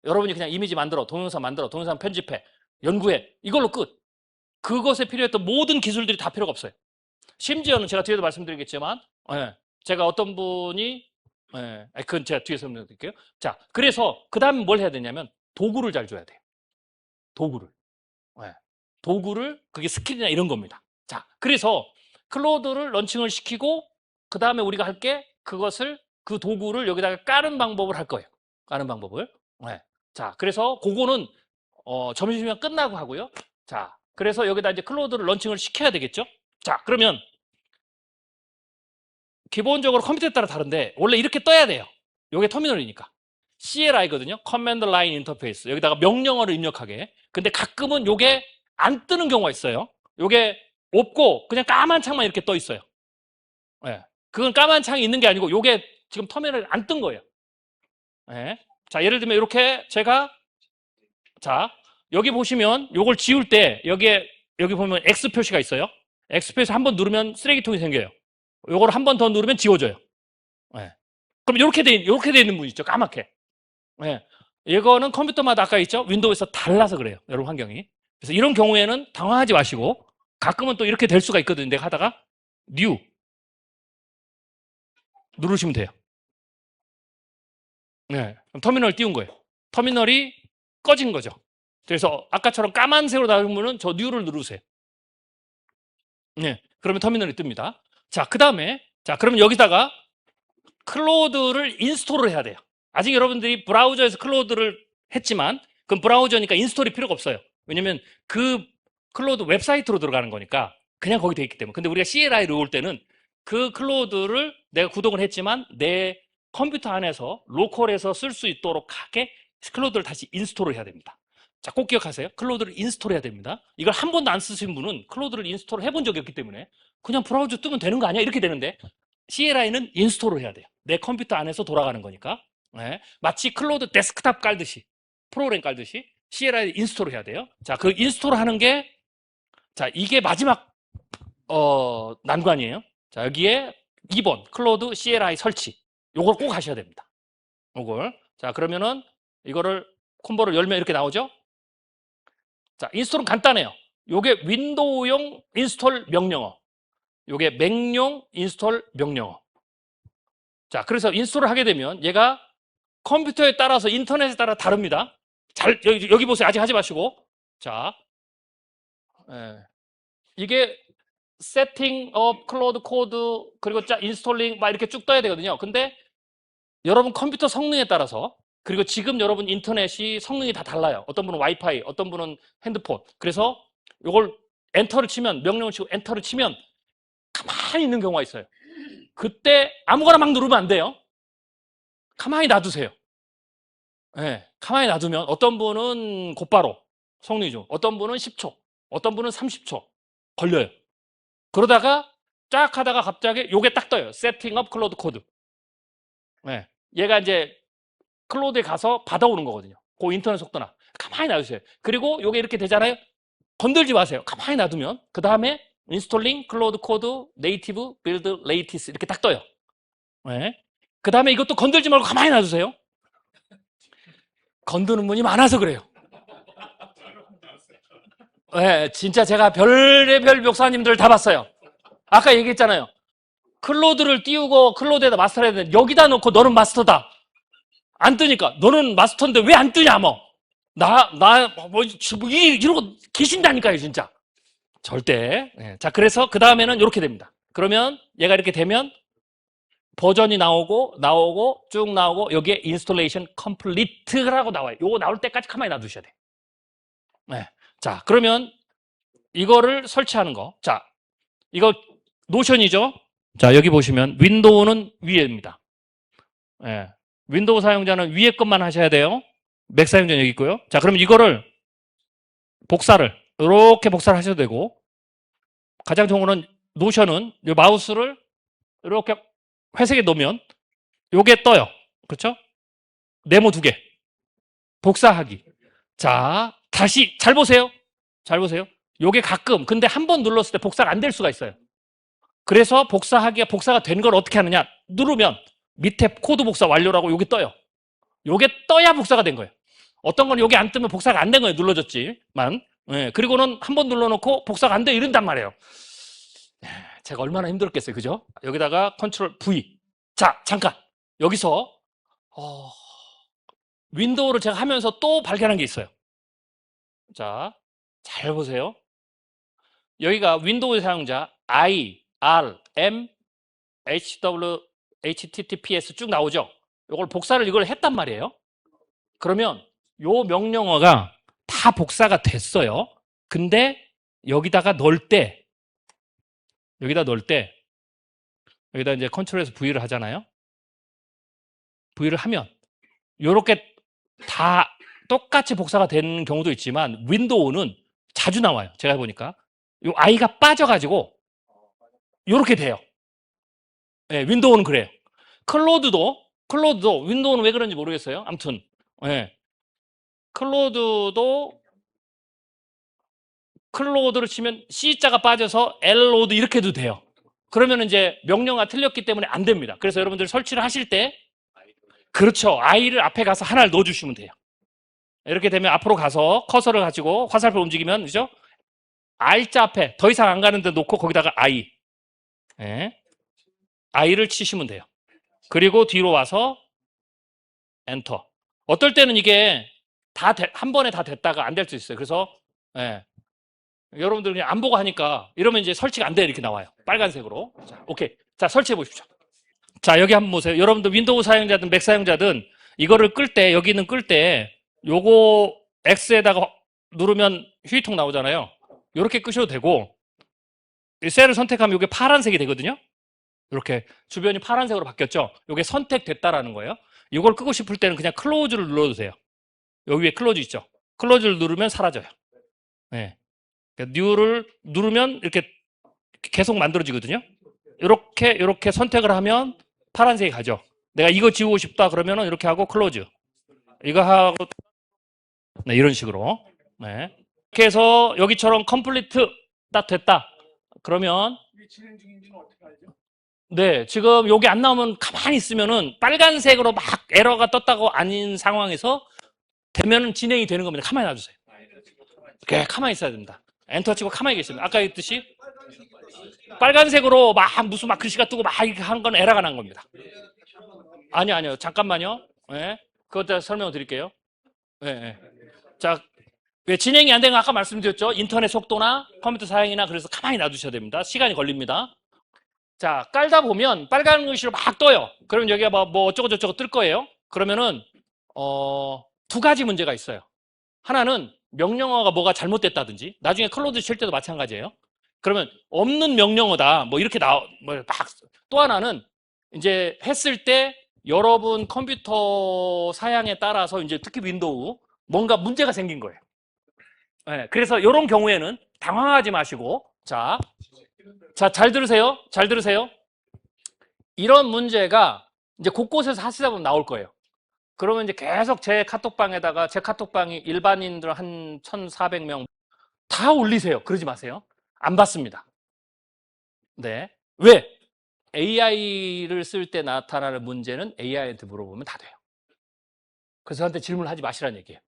Speaker 1: 여러분이 그냥 이미지 만들어, 동영상 편집해, 연구해. 이걸로 끝. 그것에 필요했던 모든 기술들이 다 필요가 없어요. 심지어는 제가 뒤에도 말씀드리겠지만, 제가 어떤 분이, 그건 제가 뒤에 설명드릴게요. 자, 그래서 그 다음에 뭘 해야 되냐면 도구를 잘 줘야 돼요. 도구를. 도구를, 그게 스킬이나 이런 겁니다. 자, 그래서 클로드를 런칭을 시키고 그 다음에 우리가 할 게 그것을, 그 도구를 여기다가 까는 방법을 할 거예요. 까는 방법을. 자, 그래서 그거는 점심시간 끝나고 하고요. 자, 그래서 여기다 이제 클로드를 런칭을 시켜야 되겠죠? 자, 그러면 기본적으로 컴퓨터에 따라 다른데 원래 이렇게 떠야 돼요. 이게 터미널이니까. CLI거든요. Command Line Interface. 여기다가 명령어를 입력하게. 근데 가끔은 이게 안 뜨는 경우가 있어요. 이게 없고 그냥 까만 창만 이렇게 떠 있어요. 그건 까만 창이 있는 게 아니고 이게 지금 터미널이 안 뜬 거예요. 자, 예를 들면 이렇게 제가 자, 여기 보시면 이걸 지울 때 여기 보면 X 표시가 있어요. X 표시 한 번 누르면 쓰레기통이 생겨요. 이걸 한 번 더 누르면 지워져요. 그럼 이렇게 돼 있는 분 있죠. 까맣게. 이거는 컴퓨터마다 아까 있죠. 윈도우에서 달라서 그래요. 여러분 환경이. 그래서 이런 경우에는 당황하지 마시고 가끔은 또 이렇게 될 수가 있거든요. 내가 하다가 New 누르시면 돼요. 그럼 터미널 띄운 거예요. 터미널이 꺼진 거죠. 그래서 아까처럼 까만색으로 나오면 저 New를 누르세요. 그러면 터미널이 뜹니다. 자, 그 다음에 자, 그러면 여기다가 클로드를 인스톨을 해야 돼요. 아직 여러분들이 브라우저에서 클로드를 했지만 그럼 브라우저니까 인스톨이 필요가 없어요. 왜냐면 그 클로드 웹사이트로 들어가는 거니까 그냥 거기 돼 있기 때문에. 근데 우리가 CLI를 올 때는 그 클로드를 내가 구독을 했지만 내 컴퓨터 안에서 로컬에서 쓸 수 있도록 하게 클로드를 다시 인스톨을 해야 됩니다. 자, 꼭 기억하세요. 클로드를 인스톨해야 됩니다. 이걸 한 번도 안 쓰신 분은 클로드를 인스톨을 해본 적이 없기 때문에 그냥 브라우저 뜨면 되는 거 아니야? 이렇게 되는데 CLI는 인스톨을 해야 돼요. 내 컴퓨터 안에서 돌아가는 거니까. 마치 클로드 데스크탑 깔듯이 프로그램 깔듯이 CLI 인스톨을 해야 돼요. 자, 그 인스톨을 하는 게 자, 이게 마지막 난관이에요. 자, 여기에 2번 클로드 CLI 설치. 요걸 꼭 하셔야 됩니다. 요걸. 자, 그러면은 이거를 콤보를 열면 이렇게 나오죠? 자, 인스톨은 간단해요. 요게 윈도우용 인스톨 명령어. 요게 맥용 인스톨 명령어. 자, 그래서 인스톨을 하게 되면 얘가 컴퓨터에 따라서 인터넷에 따라 다릅니다. 여기 보세요. 아직 하지 마시고. 자, 이게 세팅 업 클로드 코드 그리고 인스톨링 막 이렇게 쭉 떠야 되거든요. 근데 여러분 컴퓨터 성능에 따라서 그리고 지금 여러분 인터넷이 성능이 다 달라요. 어떤 분은 와이파이, 어떤 분은 핸드폰. 그래서 이걸 엔터를 치면 명령을 치고 엔터를 치면 가만히 있는 경우가 있어요. 그때 아무거나 막 누르면 안 돼요. 가만히 놔두세요. 네, 가만히 놔두면 어떤 분은 곧바로 성능이 좋고 어떤 분은 10초, 어떤 분은 30초 걸려요. 그러다가 쫙 하다가 갑자기 요게 딱 떠요. 세팅업 클로드 코드. 네, 얘가 이제 클로드에 가서 받아오는 거거든요. 그 인터넷 속도나. 가만히 놔두세요. 그리고 요게 이렇게 되잖아요. 건들지 마세요. 가만히 놔두면 그 다음에 인스톨링 클로드 코드 네이티브 빌드 레이티스 이렇게 딱 떠요. 네. 그 다음에 이것도 건들지 말고 가만히 놔두세요. 건드는 분이 많아서 그래요. 네, 진짜 제가 별의별 목사님들 다 봤어요. 아까 얘기했잖아요. 클로드를 띄우고 클로드에다 마스터를 해야 되는데 여기다 놓고 너는 마스터다. 안 뜨니까 너는 마스터인데 왜 안 뜨냐 뭐. 이러고 계신다니까요 진짜. 절대. 네. 자, 그래서 그 다음에는 이렇게 됩니다. 그러면 얘가 이렇게 되면 버전이 나오고 쭉 나오고 여기에 인스톨레이션 컴플리트라고 나와요. 요거 나올 때까지 가만히 놔두셔야 돼요. 네. 자, 그러면 이거를 설치하는 거. 자, 이거 노션이죠. 자, 여기 보시면 윈도우는 위에입니다. 네. 윈도우 사용자는 위에 것만 하셔야 돼요. 맥 사용자는 여기 있고요. 자, 그럼 이거를 이렇게 복사를 하셔도 되고 가장 좋은 거는 노션은 이 마우스를 이렇게 회색에 놓으면 요게 떠요. 그렇죠? 네모 2개. 복사하기. 자, 다시 잘 보세요. 잘 보세요. 요게 가끔 근데 한 번 눌렀을 때 복사가 안 될 수가 있어요. 그래서 복사가 된 걸 어떻게 하느냐? 누르면 밑에 코드 복사 완료라고 요게 떠요. 요게 떠야 복사가 된 거예요. 어떤 건 요게 안 뜨면 복사가 안 된 거예요. 눌러졌지만. 네, 그리고는 한 번 눌러놓고 복사가 안 돼 이런단 말이에요. 제가 얼마나 힘들었겠어요. 그죠? 여기다가 컨트롤 V. 자, 잠깐. 여기서 윈도우를 제가 하면서 또 발견한 게 있어요. 자, 잘 보세요. 여기가 윈도우 사용자 I, R, M, HW, HTTPS 쭉 나오죠? 이걸 했단 말이에요. 그러면 요 명령어가 다 복사가 됐어요. 근데 여기다 넣을 때 여기다 이제 컨트롤에서 V를 하잖아요. V를 하면 요렇게 다 똑같이 복사가 되는 경우도 있지만 윈도우는 자주 나와요. 제가 해보니까 요 I가 빠져가지고 요렇게 돼요. 네, 윈도우는 그래요. 클로드도 윈도우는 왜 그런지 모르겠어요. 아무튼 네. 클로드를 치면 C자가 빠져서 L로드 이렇게 해도 돼요. 그러면 이제 명령어가 틀렸기 때문에 안 됩니다. 그래서 여러분들 설치를 하실 때 그렇죠. I를 앞에 가서 하나를 넣어주시면 돼요. 이렇게 되면 앞으로 가서 커서를 가지고 화살표 움직이면 그죠? R자 앞에 더 이상 안 가는데 놓고 거기다가 I. 네. I를 치시면 돼요. 그리고 뒤로 와서 엔터. 어떨 때는 이게 한 번에 다 됐다가 안 될 수 있어요. 그래서 네. 여러분들 그냥 안 보고 하니까 이러면 이제 설치가 안 돼 이렇게 나와요. 빨간색으로. 자, 오케이. 자, 설치해 보십시오. 자, 여기 한번 보세요. 여러분들 윈도우 사용자든 맥 사용자든 이거를 여기는 끌 때 요거 X에다가 누르면 휴지통 나오잖아요. 이렇게 끄셔도 되고 이 셀을 선택하면 이게 파란색이 되거든요. 이렇게 주변이 파란색으로 바뀌었죠. 이게 선택됐다라는 거예요. 이걸 끄고 싶을 때는 그냥 클로즈를 눌러도 돼요. 여기 위에 클로즈 있죠. 클로즈를 누르면 사라져요. 네. 뉴를 누르면 이렇게 계속 만들어지거든요. 이렇게 선택을 하면 파란색이 가죠. 내가 이거 지우고 싶다 그러면은 이렇게 하고 클로즈. 이거 하고 네, 이런 식으로. 네. 이렇게 해서 여기처럼 컴플리트 딱 됐다. 그러면
Speaker 2: 진행 중인지는 어떻게 알죠?
Speaker 1: 네, 지금 여기 안 나오면 가만히 있으면은 빨간색으로 막 에러가 떴다고 아닌 상황에서 되면은 진행이 되는 겁니다. 가만히 놔주세요. 이렇게 가만히 있어야 됩니다. 엔터 치고 가만히 계십니다. 아까 했듯이 빨간색으로 무슨 글씨가 뜨고 이렇게 한 건 에러가 난 겁니다. 아니요. 잠깐만요. 네. 그것 설명을 드릴게요. 네. 자, 왜 진행이 안 되는 거 아까 말씀드렸죠? 인터넷 속도나 컴퓨터 사양이나 그래서 가만히 놔두셔야 됩니다. 시간이 걸립니다. 자, 깔다 보면 빨간 글씨로 막 떠요. 그러면 여기가 뭐 어쩌고저쩌고 뜰 거예요. 그러면은 두 가지 문제가 있어요. 하나는 명령어가 뭐가 잘못됐다든지 나중에 클로드 칠 때도 마찬가지예요. 그러면 없는 명령어다 뭐 이렇게 또 하나는 이제 했을 때 여러분 컴퓨터 사양에 따라서 이제 특히 윈도우 뭔가 문제가 생긴 거예요. 네, 그래서 이런 경우에는 당황하지 마시고 자, 잘 들으세요. 잘 들으세요. 이런 문제가 이제 곳곳에서 하시다 보면 나올 거예요. 그러면 이제 계속 제 카톡방에다가 제 카톡방이 일반인들 한 1,400명 다 올리세요. 그러지 마세요. 안 받습니다. 네. 왜? AI를 쓸 때 나타나는 문제는 AI한테 물어보면 다 돼요. 그래서 저한테 질문을 하지 마시라는 얘기예요.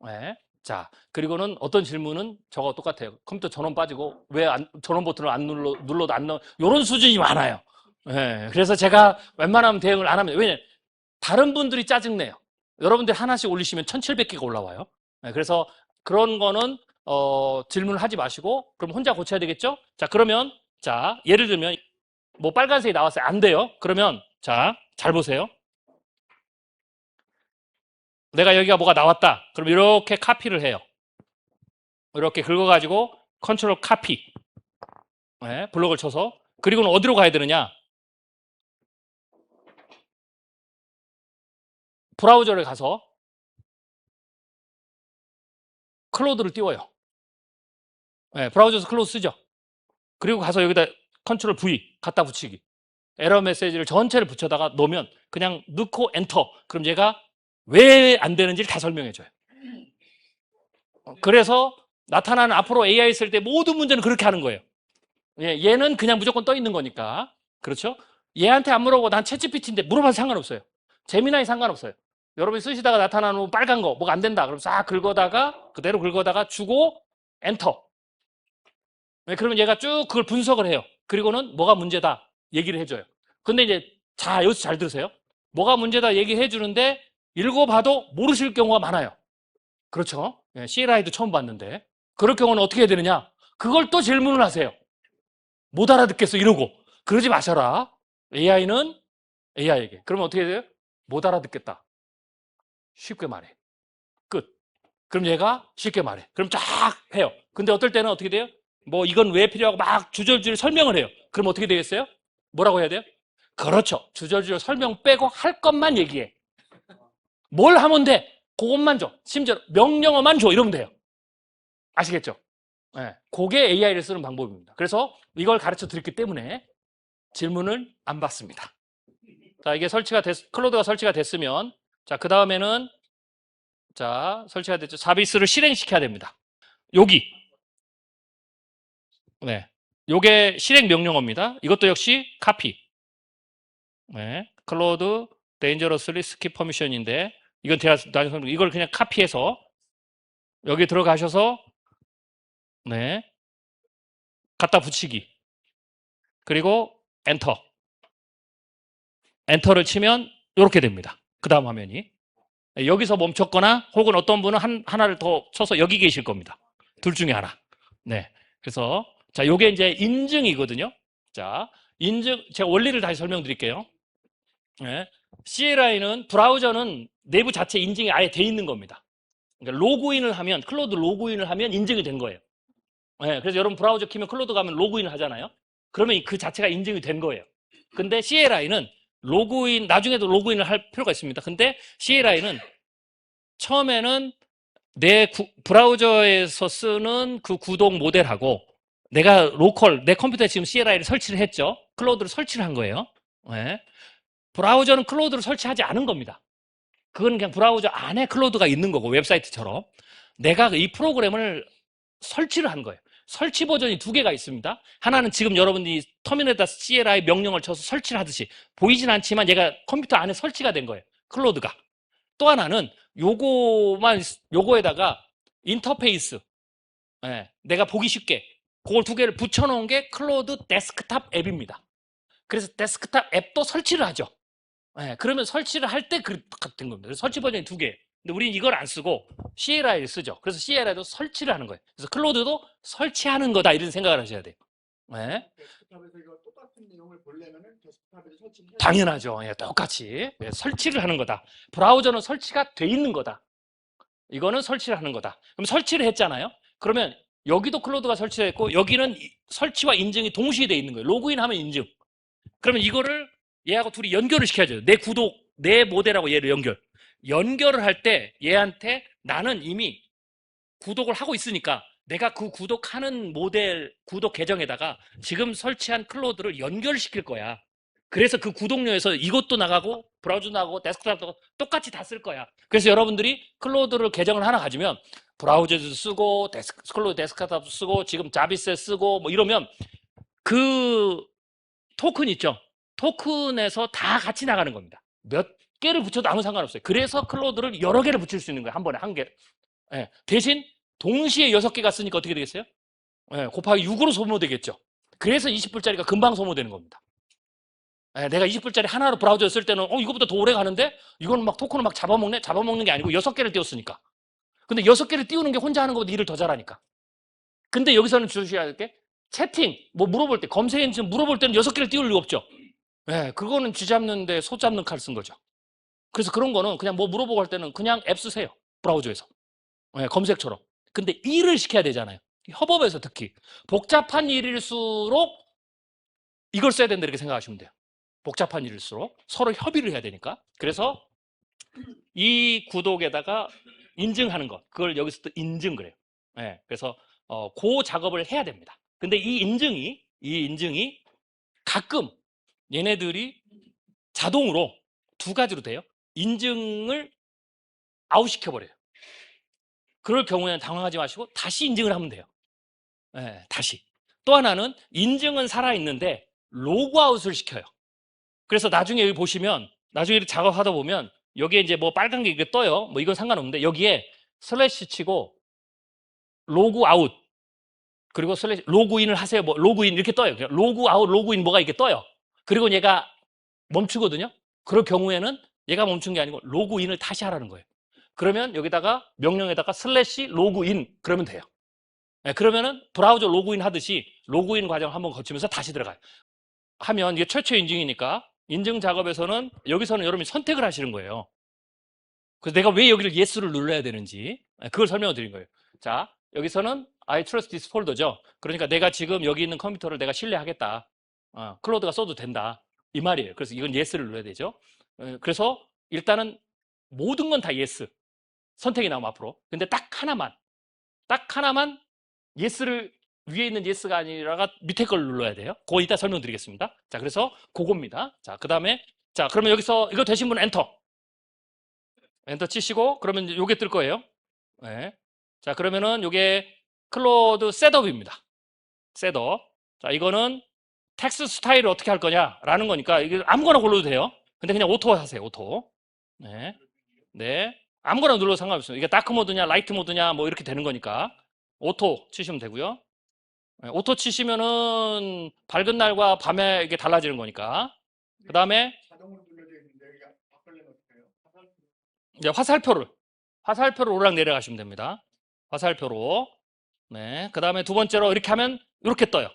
Speaker 1: 네. 자, 그리고는 어떤 질문은 저거 똑같아요. 컴퓨터 전원 빠지고 왜 전원 버튼을 안 눌러도 안 이런 수준이 많아요. 네. 그래서 제가 웬만하면 대응을 안 합니다. 왜냐면 다른 분들이 짜증내요. 여러분들 하나씩 올리시면 1,700개가 올라와요. 네. 그래서 그런 거는 질문을 하지 마시고 그럼 혼자 고쳐야 되겠죠? 자, 그러면 자, 예를 들면 뭐 빨간색이 나왔어요. 안 돼요. 그러면 자, 잘 보세요. 내가 여기가 뭐가 나왔다. 그럼 이렇게 카피를 해요. 이렇게 긁어가지고 컨트롤 카피. 네, 블록을 쳐서. 그리고는 어디로 가야 되느냐? 브라우저를 가서 클로드를 띄워요. 네, 브라우저에서 클로드 쓰죠. 그리고 가서 여기다 컨트롤 V 갖다 붙이기. 에러 메시지를 전체를 붙여다가 놓으면 그냥 넣고 엔터. 그럼 얘가 왜 안 되는지를 다 설명해줘요. 그래서 나타나는 앞으로 AI 쓸 때 모든 문제는 그렇게 하는 거예요. 얘는 그냥 무조건 떠 있는 거니까. 그렇죠? 얘한테 안 물어보고 난 챗GPT인데 물어봐도 상관없어요. 재미나이 상관없어요. 여러분이 쓰시다가 나타나는 빨간 거 뭐가 안 된다. 그럼 싹 긁어다가 그대로 긁어다가 주고 엔터. 그러면 얘가 쭉 그걸 분석을 해요. 그리고는 뭐가 문제다 얘기를 해줘요. 근데 이제 자 여기서 잘 들으세요. 뭐가 문제다 얘기해 주는데 읽어봐도 모르실 경우가 많아요. 그렇죠? CLI도 처음 봤는데 그럴 경우는 어떻게 해야 되느냐? 그걸 또 질문을 하세요. 못 알아듣겠어 이러고 그러지 마셔라. AI는 AI에게. 그러면 어떻게 돼요? 못 알아듣겠다. 쉽게 말해. 끝. 그럼 얘가 쉽게 말해. 그럼 쫙 해요. 근데 어떨 때는 어떻게 돼요? 뭐 이건 왜 필요하고 막 주절주절 설명을 해요. 그럼 어떻게 되겠어요? 뭐라고 해야 돼요? 그렇죠. 주절주절 설명 빼고 할 것만 얘기해. 뭘 하면 돼? 그것만 줘. 심지어 명령어만 줘. 이러면 돼요. 아시겠죠? 네. 그게 AI를 쓰는 방법입니다. 그래서 이걸 가르쳐 드렸기 때문에 질문을 안 받습니다. 자, 이게 클로드가 설치가 됐으면, 자, 그 다음에는, 자, 설치가 됐죠. 서비스를 실행시켜야 됩니다. 여기. 네. 요게 실행 명령어입니다. 이것도 역시 카피. 네. 클로드 데인저러스리 스킵 퍼미션인데, 이건 이걸 그냥 카피해서, 여기 들어가셔서, 네. 갖다 붙이기. 그리고 엔터. 엔터를 치면 이렇게 됩니다. 그 다음 화면이. 여기서 멈췄거나 혹은 어떤 분은 하나를 더 쳐서 여기 계실 겁니다. 둘 중에 하나. 네. 그래서 자, 요게 이제 인증이거든요. 자, 인증 제가 원리를 다시 설명드릴게요. 네. CLI는 브라우저는 내부 자체 인증이 아예 돼 있는 겁니다. 그러니까 로그인을 하면 클로드 로그인을 하면 인증이 된 거예요. 네. 그래서 여러분 브라우저 키면 클로드 가면 로그인을 하잖아요. 그러면 그 자체가 인증이 된 거예요. 근데 CLI는 나중에도 로그인을 할 필요가 있습니다. 근데 CLI는 처음에는 내 브라우저에서 쓰는 그 구동 모델하고 내가 내 컴퓨터에 지금 CLI를 설치를 했죠. 클로드를 설치를 한 거예요. 네. 브라우저는 클로드를 설치하지 않은 겁니다. 그건 그냥 브라우저 안에 클로드가 있는 거고, 웹사이트처럼. 내가 이 프로그램을 설치를 한 거예요. 설치 버전이 두 개가 있습니다. 하나는 지금 여러분이 터미널에다 CLI 명령을 쳐서 설치를 하듯이 보이진 않지만 얘가 컴퓨터 안에 설치가 된 거예요. 클로드가. 또 하나는 요거에다가 인터페이스. 네, 내가 보기 쉽게 그걸 두 개를 붙여놓은 게 클로드 데스크탑 앱입니다. 그래서 데스크탑 앱도 설치를 하죠. 네, 그러면 설치를 할 때 같은 겁니다. 설치 버전이 두 개. 근데 우리는 이걸 안 쓰고 시에라를 쓰죠. 그래서 시에라도 설치를 하는 거예요. 그래서 클로드도 설치하는 거다 이런 생각을 하셔야 돼요. 네.
Speaker 2: 데스크탑에서 이거 똑같은 내용을 보려면은 데스크탑에서 설치를 해야
Speaker 1: 당연하죠. 예, 똑같이 설치를 하는 거다. 브라우저는 설치가 돼 있는 거다. 이거는 설치를 하는 거다. 그럼 설치를 했잖아요. 그러면 여기도 클로드가 설치되어 있고 여기는 설치와 인증이 동시에 돼 있는 거예요. 로그인하면 인증. 그러면 이거를 얘하고 둘이 연결을 시켜야죠. 내 구독, 내 모델하고 얘를 연결을 할 때 얘한테 나는 이미 구독을 하고 있으니까 내가 그 구독하는 모델 구독 계정에다가 지금 설치한 클로드를 연결시킬 거야. 그래서 그 구독료에서 이것도 나가고 브라우저 나가고 데스크탑도 똑같이 다 쓸 거야. 그래서 여러분들이 클로드를 계정을 하나 가지면 브라우저도 쓰고 클로드 데스크탑도 쓰고 지금 자비스 쓰고 뭐 이러면 그 토큰 있죠. 토큰에서 다 같이 나가는 겁니다. 몇 개를 붙여도 아무 상관없어요. 그래서 클로드를 여러 개를 붙일 수 있는 거예요. 한 번에 한 개. 예, 대신 동시에 6개가 쓰니까 어떻게 되겠어요? 예, 곱하기 6으로 소모되겠죠. 그래서 20불짜리가 금방 소모되는 겁니다. 예, 내가 20불짜리 하나로 브라우저 쓸 때는 이거보다 더 오래 가는데 이건 막 토큰을 막 잡아먹는 게 아니고 6개를 띄웠으니까. 근데 6개를 띄우는 게 혼자 하는 것보다 일을 더 잘하니까. 근데 여기서는 주셔야 할 게 채팅, 뭐 물어볼 때, 검색 엔진 물어볼 때는 6개를 띄울 이유 없죠. 예, 그거는 쥐 잡는데 소 잡는 칼 쓴 거죠. 그래서 그런 거는 그냥 뭐 물어보고 할 때는 그냥 앱 쓰세요. 브라우저에서. 예, 검색처럼. 근데 일을 시켜야 되잖아요. 협업에서 특히. 복잡한 일일수록 이걸 써야 된다 이렇게 생각하시면 돼요. 복잡한 일일수록 서로 협의를 해야 되니까. 그래서 이 구독에다가 인증하는 것. 그걸 여기서 또 인증 그래요. 예, 그래서 그 작업을 해야 됩니다. 근데 이 인증이 가끔 얘네들이 자동으로 두 가지로 돼요. 인증을 아웃시켜버려요. 그럴 경우에는 당황하지 마시고 다시 인증을 하면 돼요. 네, 다시. 또 하나는 인증은 살아있는데 로그아웃을 시켜요. 그래서 나중에 여기 보시면 나중에 작업하다 보면 여기에 이제 뭐 빨간 게 이게 떠요. 뭐 이건 상관없는데 여기에 슬래시 치고 로그아웃 그리고 슬래시 로그인을 하세요. 뭐 로그인 이렇게 떠요. 로그아웃, 로그인 뭐가 이렇게 떠요. 그리고 얘가 멈추거든요. 그럴 경우에는 얘가 멈춘 게 아니고 로그인을 다시 하라는 거예요. 그러면 여기다가 명령에다가 슬래시 로그인 그러면 돼요. 네, 그러면은 브라우저 로그인 하듯이 로그인 과정을 한번 거치면서 다시 들어가요. 하면 이게 최초 인증이니까 인증 작업에서는 여기서는 여러분이 선택을 하시는 거예요. 그래서 내가 왜 여기를 yes를 눌러야 되는지 그걸 설명을 드린 거예요. 자, 여기서는 I trust this folder죠. 그러니까 내가 지금 여기 있는 컴퓨터를 내가 신뢰하겠다. 클로드가 써도 된다. 이 말이에요. 그래서 이건 yes를 눌러야 되죠. 그래서 일단은 모든 건 다 yes. 선택이 나오면 앞으로. 근데 딱 하나만 yes를 위에 있는 yes가 아니라가 밑에 걸 눌러야 돼요. 그거 이따 설명드리겠습니다. 자, 그래서 그겁니다. 자, 그 다음에 자, 그러면 여기서 이거 되신 분은 엔터 치시고 그러면 요게 뜰 거예요. 네. 자, 그러면은 요게 클로드 셋업입니다. 셋업. 자, 이거는 텍스트 스타일을 어떻게 할 거냐라는 거니까 이게 아무거나 골라도 돼요. 근데 그냥 오토 하세요. 오토. 네. 네. 아무거나 눌러도 상관없어요. 이게 다크 모드냐, 라이트 모드냐 뭐 이렇게 되는 거니까 오토 치시면 되고요. 네, 오토 치시면은 밝은 날과 밤에 이게 달라지는 거니까. 그다음에
Speaker 2: 자동으로 눌러져 있는데 여기가 바꾸려면 어떻게 해요?
Speaker 1: 이제 화살표를 오르락 내려가시면 됩니다. 화살표로. 네. 그다음에 두 번째로 이렇게 하면 이렇게 떠요.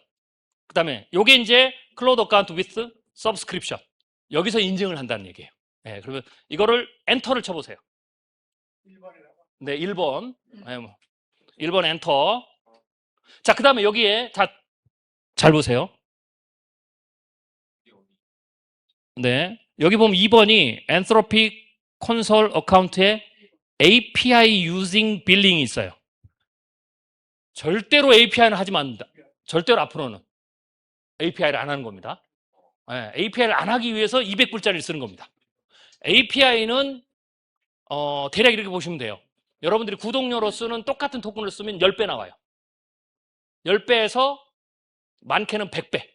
Speaker 1: 그다음에 요게 이제 클로드 어카운트 위스 서브스크립션. 여기서 인증을 한다는 얘기예요. 네, 그러면 이거를 엔터를 쳐보세요.
Speaker 2: 1번이라고.
Speaker 1: 네, 1번. 네, 1번 엔터. 자, 그 다음에 여기에, 잘 보세요. 네. 여기 보면 2번이 Anthropic Console Account에 API Using Billing이 있어요. 절대로 API는 하지 말입니다. 절대로 앞으로는 API를 안 하는 겁니다. 네, API를 안 하기 위해서 200불짜리를 쓰는 겁니다. API는 대략 이렇게 보시면 돼요. 여러분들이 구독료로 쓰는 똑같은 토큰을 쓰면 10배 나와요. 10배에서 많게는 100배.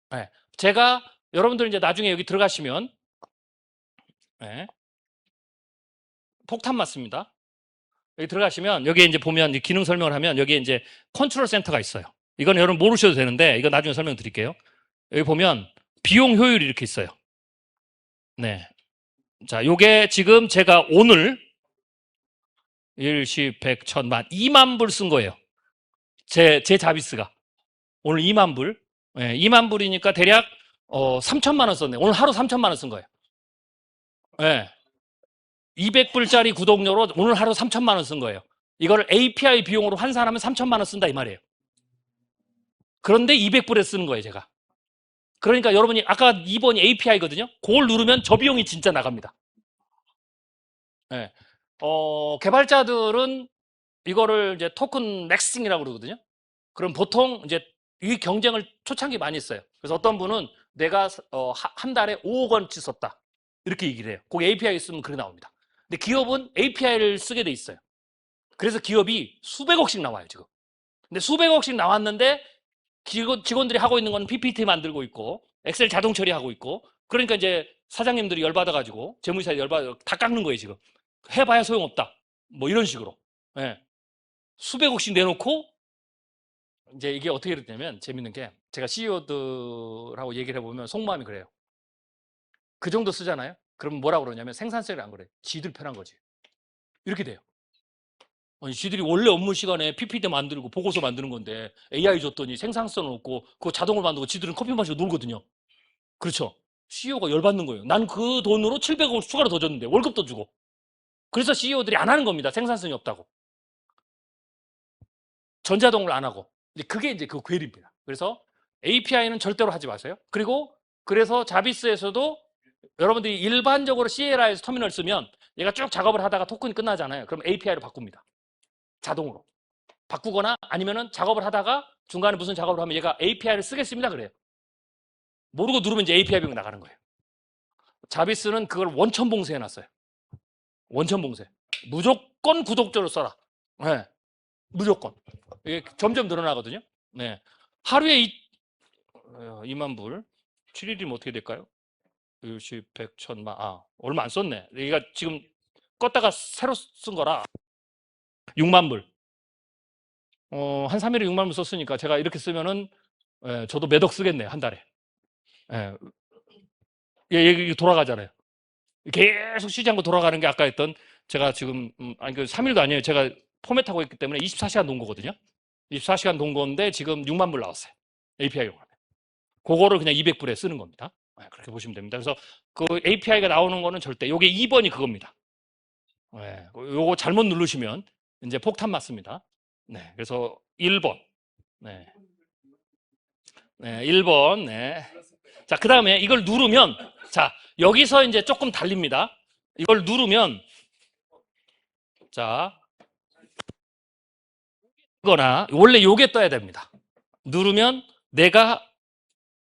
Speaker 1: 네. 제가 여러분들 이제 나중에 여기 들어가시면 네. 폭탄 맞습니다. 여기 들어가시면 여기 이제 보면 기능 설명을 하면 여기에 이제 컨트롤 센터가 있어요. 이건 여러분 모르셔도 되는데 이거 나중에 설명드릴게요. 여기 보면 비용 효율이 이렇게 있어요. 네. 자, 요게 지금 제가 오늘 1, 10, 100, 1000만 2만 불 쓴 거예요. 제 자비스가 오늘 2만 불. 2만 불이니까 대략 3천만 원 썼네. 오늘 하루 3천만 원 쓴 거예요. 200불짜리 구독료로 오늘 하루 3천만 원 쓴 거예요. 이걸 API 비용으로 환산하면 3천만 원 쓴다 이 말이에요. 그런데 200불에 쓰는 거예요, 제가. 그러니까 여러분이 아까 2번이 API거든요. 그걸 누르면 저 비용이 진짜 나갑니다. 개발자들은 이거를 이제 토큰 맥싱이라고 그러거든요. 그럼 보통 이제 이 경쟁을 초창기 많이 했어요. 그래서 어떤 분은 내가 한 달에 5억 원치 썼다. 이렇게 얘기를 해요. 거기 API 쓰면 그렇게 나옵니다. 근데 기업은 API를 쓰게 돼 있어요. 그래서 기업이 수백억씩 나와요, 지금. 근데 수백억씩 나왔는데 직원들이 하고 있는 건 PPT 만들고 있고 엑셀 자동 처리하고 있고 그러니까 이제 사장님들이 열받아가지고 재무이사 열받아 다 깎는 거예요, 지금. 해봐야 소용없다. 뭐 이런 식으로. 수백억씩 내놓고 이제 이게 어떻게 됐냐면 재밌는 게 제가 CEO들하고 얘기를 해보면 속마음이 그래요. 그 정도 쓰잖아요. 그럼 뭐라고 그러냐면 생산성이 안 그래. 지들 편한 거지. 이렇게 돼요. 아니, 지들이 원래 업무 시간에 PPT 만들고 보고서 만드는 건데 AI 줬더니 생산성은 없고 그거 자동으로 만들고 지들은 커피 마시고 놀거든요. 그렇죠. CEO가 열받는 거예요. 난 그 돈으로 700억 추가로 더 줬는데 월급도 주고. 그래서 CEO들이 안 하는 겁니다. 생산성이 없다고. 전자동을 안 하고. 그게 이제 그 괴리입니다. 그래서 API는 절대로 하지 마세요. 그리고 그래서 자비스에서도 여러분들이 일반적으로 CLI에서 터미널 쓰면 얘가 쭉 작업을 하다가 토큰이 끝나잖아요. 그럼 API로 바꿉니다. 자동으로. 바꾸거나 아니면은 작업을 하다가 중간에 무슨 작업을 하면 얘가 API를 쓰겠습니다. 그래요. 모르고 누르면 이제 API 병이 나가는 거예요. 자비스는 그걸 원천 봉쇄해 놨어요. 원천 봉쇄. 무조건 구독자로 써라. 네. 무조건. 이게 점점 늘어나거든요. 네. 하루에 2만 불. 7일이면 어떻게 될까요? 10, 100, 1000만. 얼마 안 썼네. 얘가 지금 껐다가 새로 쓴 거라 6만 불. 한 3일에 6만 불 썼으니까 제가 이렇게 쓰면은 저도 몇 억 쓰겠네요. 한 달에. 이게 돌아가잖아요. 계속 쉬지 않고 돌아가는 게 아까 했던 제가 지금 아니 그 3일도 아니에요. 제가 포맷하고 있기 때문에 24시간 돈 거거든요. 24시간 돈 건데 지금 6만 불 나왔어요. API로. 그거를 그냥 200불에 쓰는 겁니다. 그렇게 보시면 됩니다. 그래서 그 API가 나오는 거는 절대 요게 2번이 그겁니다. 요거 잘못 누르시면 이제 폭탄 맞습니다. 네. 그래서 1번. 네. 1번. 네. 자, 그다음에 이걸 누르면 자, 여기서 이제 조금 달립니다. 이걸 누르면 자, 이거나 원래 요게 떠야 됩니다. 누르면 내가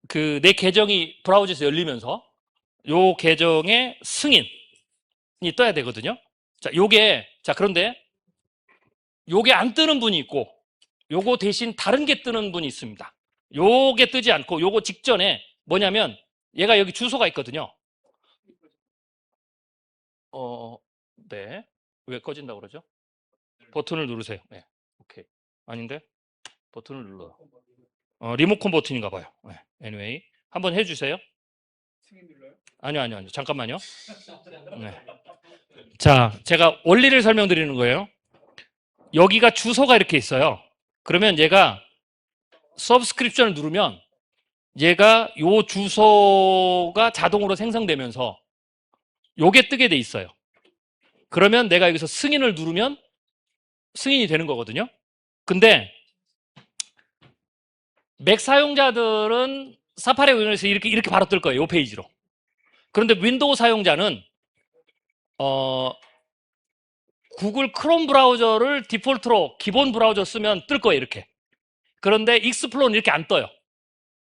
Speaker 1: 내 계정이 브라우저에서 열리면서 요 계정의 승인이 떠야 되거든요. 자, 그런데 요게 안 뜨는 분이 있고 요거 대신 다른 게 뜨는 분이 있습니다. 요게 뜨지 않고 요거 직전에 뭐냐면 얘가 여기 주소가 있거든요. 네. 왜 꺼진다고 그러죠? 버튼을 누르세요. 네. 오케이. 아닌데? 버튼을 눌러. 리모컨 버튼인가 봐요. 네. anyway. 한번 해주세요. 아니요. 잠깐만요. 네. 자, 제가 원리를 설명드리는 거예요. 여기가 주소가 이렇게 있어요. 그러면 얘가 서브스크립션을 누르면 얘가 요 주소가 자동으로 생성되면서 요게 뜨게 돼 있어요. 그러면 내가 여기서 승인을 누르면 승인이 되는 거거든요. 근데 맥 사용자들은 사파리 이용해서 이렇게 바로 뜰 거예요. 이 페이지로. 그런데 윈도우 사용자는 구글 크롬 브라우저를 디폴트로 기본 브라우저 쓰면 뜰 거예요. 이렇게. 그런데 익스플로어는 이렇게 안 떠요.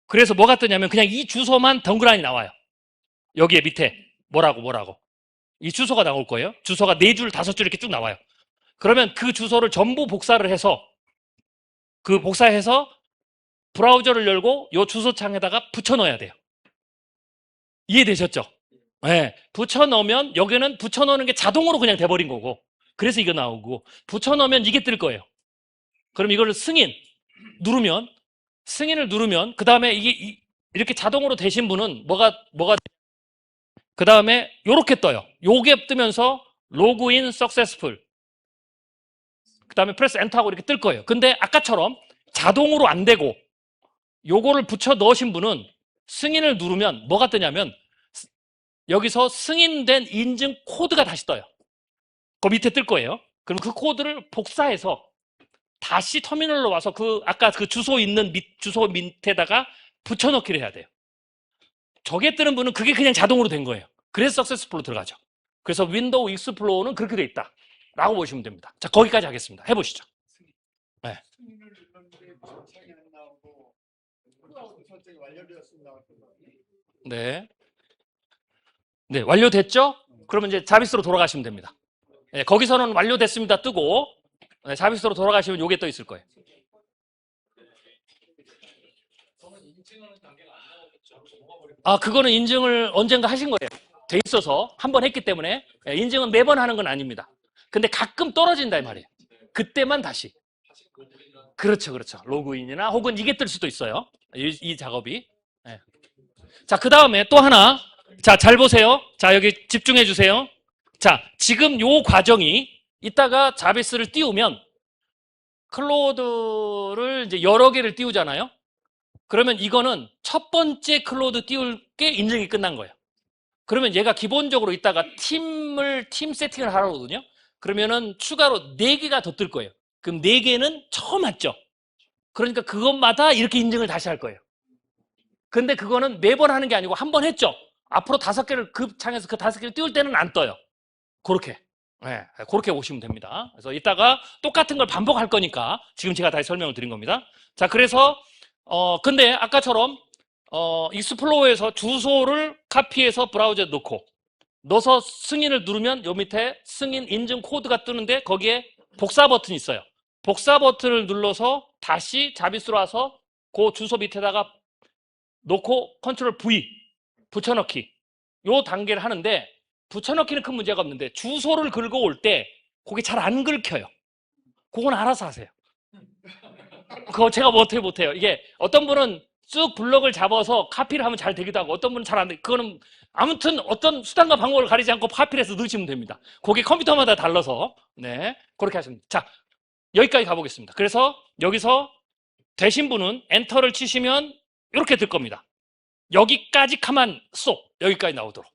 Speaker 1: 그래서 뭐가 뜨냐면 그냥 이 주소만 덩그라니 나와요. 여기에 밑에 뭐라고 이 주소가 나올 거예요. 주소가 4줄 5줄 이렇게 쭉 나와요. 그러면 그 주소를 전부 복사를 해서 복사해서 브라우저를 열고 이 주소창에다가 붙여 넣어야 돼요. 이해되셨죠? 네. 붙여 넣으면 여기는 붙여 넣는 게 자동으로 그냥 돼버린 거고 그래서 이거 나오고 붙여 넣으면 이게 뜰 거예요. 그럼 이거를 승인을 누르면 그 다음에 이게 이렇게 자동으로 되신 분은 뭐가 그 다음에 요렇게 떠요. 요게 뜨면서 로그인 석세스풀 그 다음에 프레스 엔터하고 이렇게 뜰 거예요. 근데 아까처럼 자동으로 안 되고 요거를 붙여 넣으신 분은 승인을 누르면 뭐가 뜨냐면 여기서 승인된 인증 코드가 다시 떠요. 그 밑에 뜰 거예요. 그럼 그 코드를 복사해서 다시 터미널로 와서 아까 그 주소 있는 주소 밑에다가 붙여넣기를 해야 돼요. 저게 뜨는 분은 그게 그냥 자동으로 된 거예요. 그래서 석세스풀로 들어가죠. 그래서 윈도우 익스플로어는 그렇게 돼 있다 라고 보시면 됩니다. 자, 거기까지 하겠습니다. 해보시죠. 네.
Speaker 2: 승인을 눌렀는데 정상이 안 나오고 클라우드 설정이 완료되었습니다.
Speaker 1: 네. 네, 완료됐죠? 그러면 이제 자비스로 돌아가시면 됩니다. 네, 거기서는 완료됐습니다 뜨고 네, 자비스로 돌아가시면 요게 떠 있을 거예요. 아, 그거는 인증을 언젠가 하신 거예요. 돼 있어서 한 번 했기 때문에 인증은 매번 하는 건 아닙니다. 근데 가끔 떨어진다 이 말이에요. 그때만 다시. 그렇죠, 그렇죠. 로그인이나 혹은 이게 뜰 수도 있어요. 이 작업이. 네. 자, 그 다음에 또 하나. 자, 잘 보세요. 자, 여기 집중해 주세요. 자, 지금 요 과정이 이따가 자비스를 띄우면 클로드를 이제 여러 개를 띄우잖아요. 그러면 이거는 첫 번째 클로드 띄울 게 인증이 끝난 거예요. 그러면 얘가 기본적으로 이따가 팀 세팅을 하라거든요. 그러면은 추가로 4개가 더 뜰 거예요. 그럼 4개는 처음 했죠. 그러니까 그것마다 이렇게 인증을 다시 할 거예요. 근데 그거는 매번 하는 게 아니고 한 번 했죠. 앞으로 5개를 그 창에서 그 5개를 띄울 때는 안 떠요. 그렇게. 네, 그렇게 보시면 됩니다. 그래서 이따가 똑같은 걸 반복할 거니까 지금 제가 다시 설명을 드린 겁니다. 자, 그래서 근데 아까처럼 익스플로어에서 주소를 카피해서 브라우저에 넣어서 승인을 누르면 요 밑에 승인 인증 코드가 뜨는데 거기에 복사 버튼이 있어요. 복사 버튼을 눌러서 다시 자비스로 와서 그 주소 밑에다가 놓고 컨트롤 V 붙여넣기 요 단계를 하는데 붙여넣기는 큰 문제가 없는데 주소를 긁어올 때 그게 잘 안 긁혀요. 그건 알아서 하세요. 그거 제가 못해요. 이게 어떤 분은 쭉 블럭을 잡아서 카피를 하면 잘 되기도 하고 어떤 분은 잘 안 돼. 그거는 아무튼 어떤 수단과 방법을 가리지 않고 카피를 해서 넣으시면 됩니다. 그게 컴퓨터마다 달라서 네 그렇게 하시면 됩니다. 자, 여기까지 가보겠습니다. 그래서 여기서 되신 분은 엔터를 치시면 이렇게 될 겁니다. 여기까지 가만 쏙 여기까지 나오도록.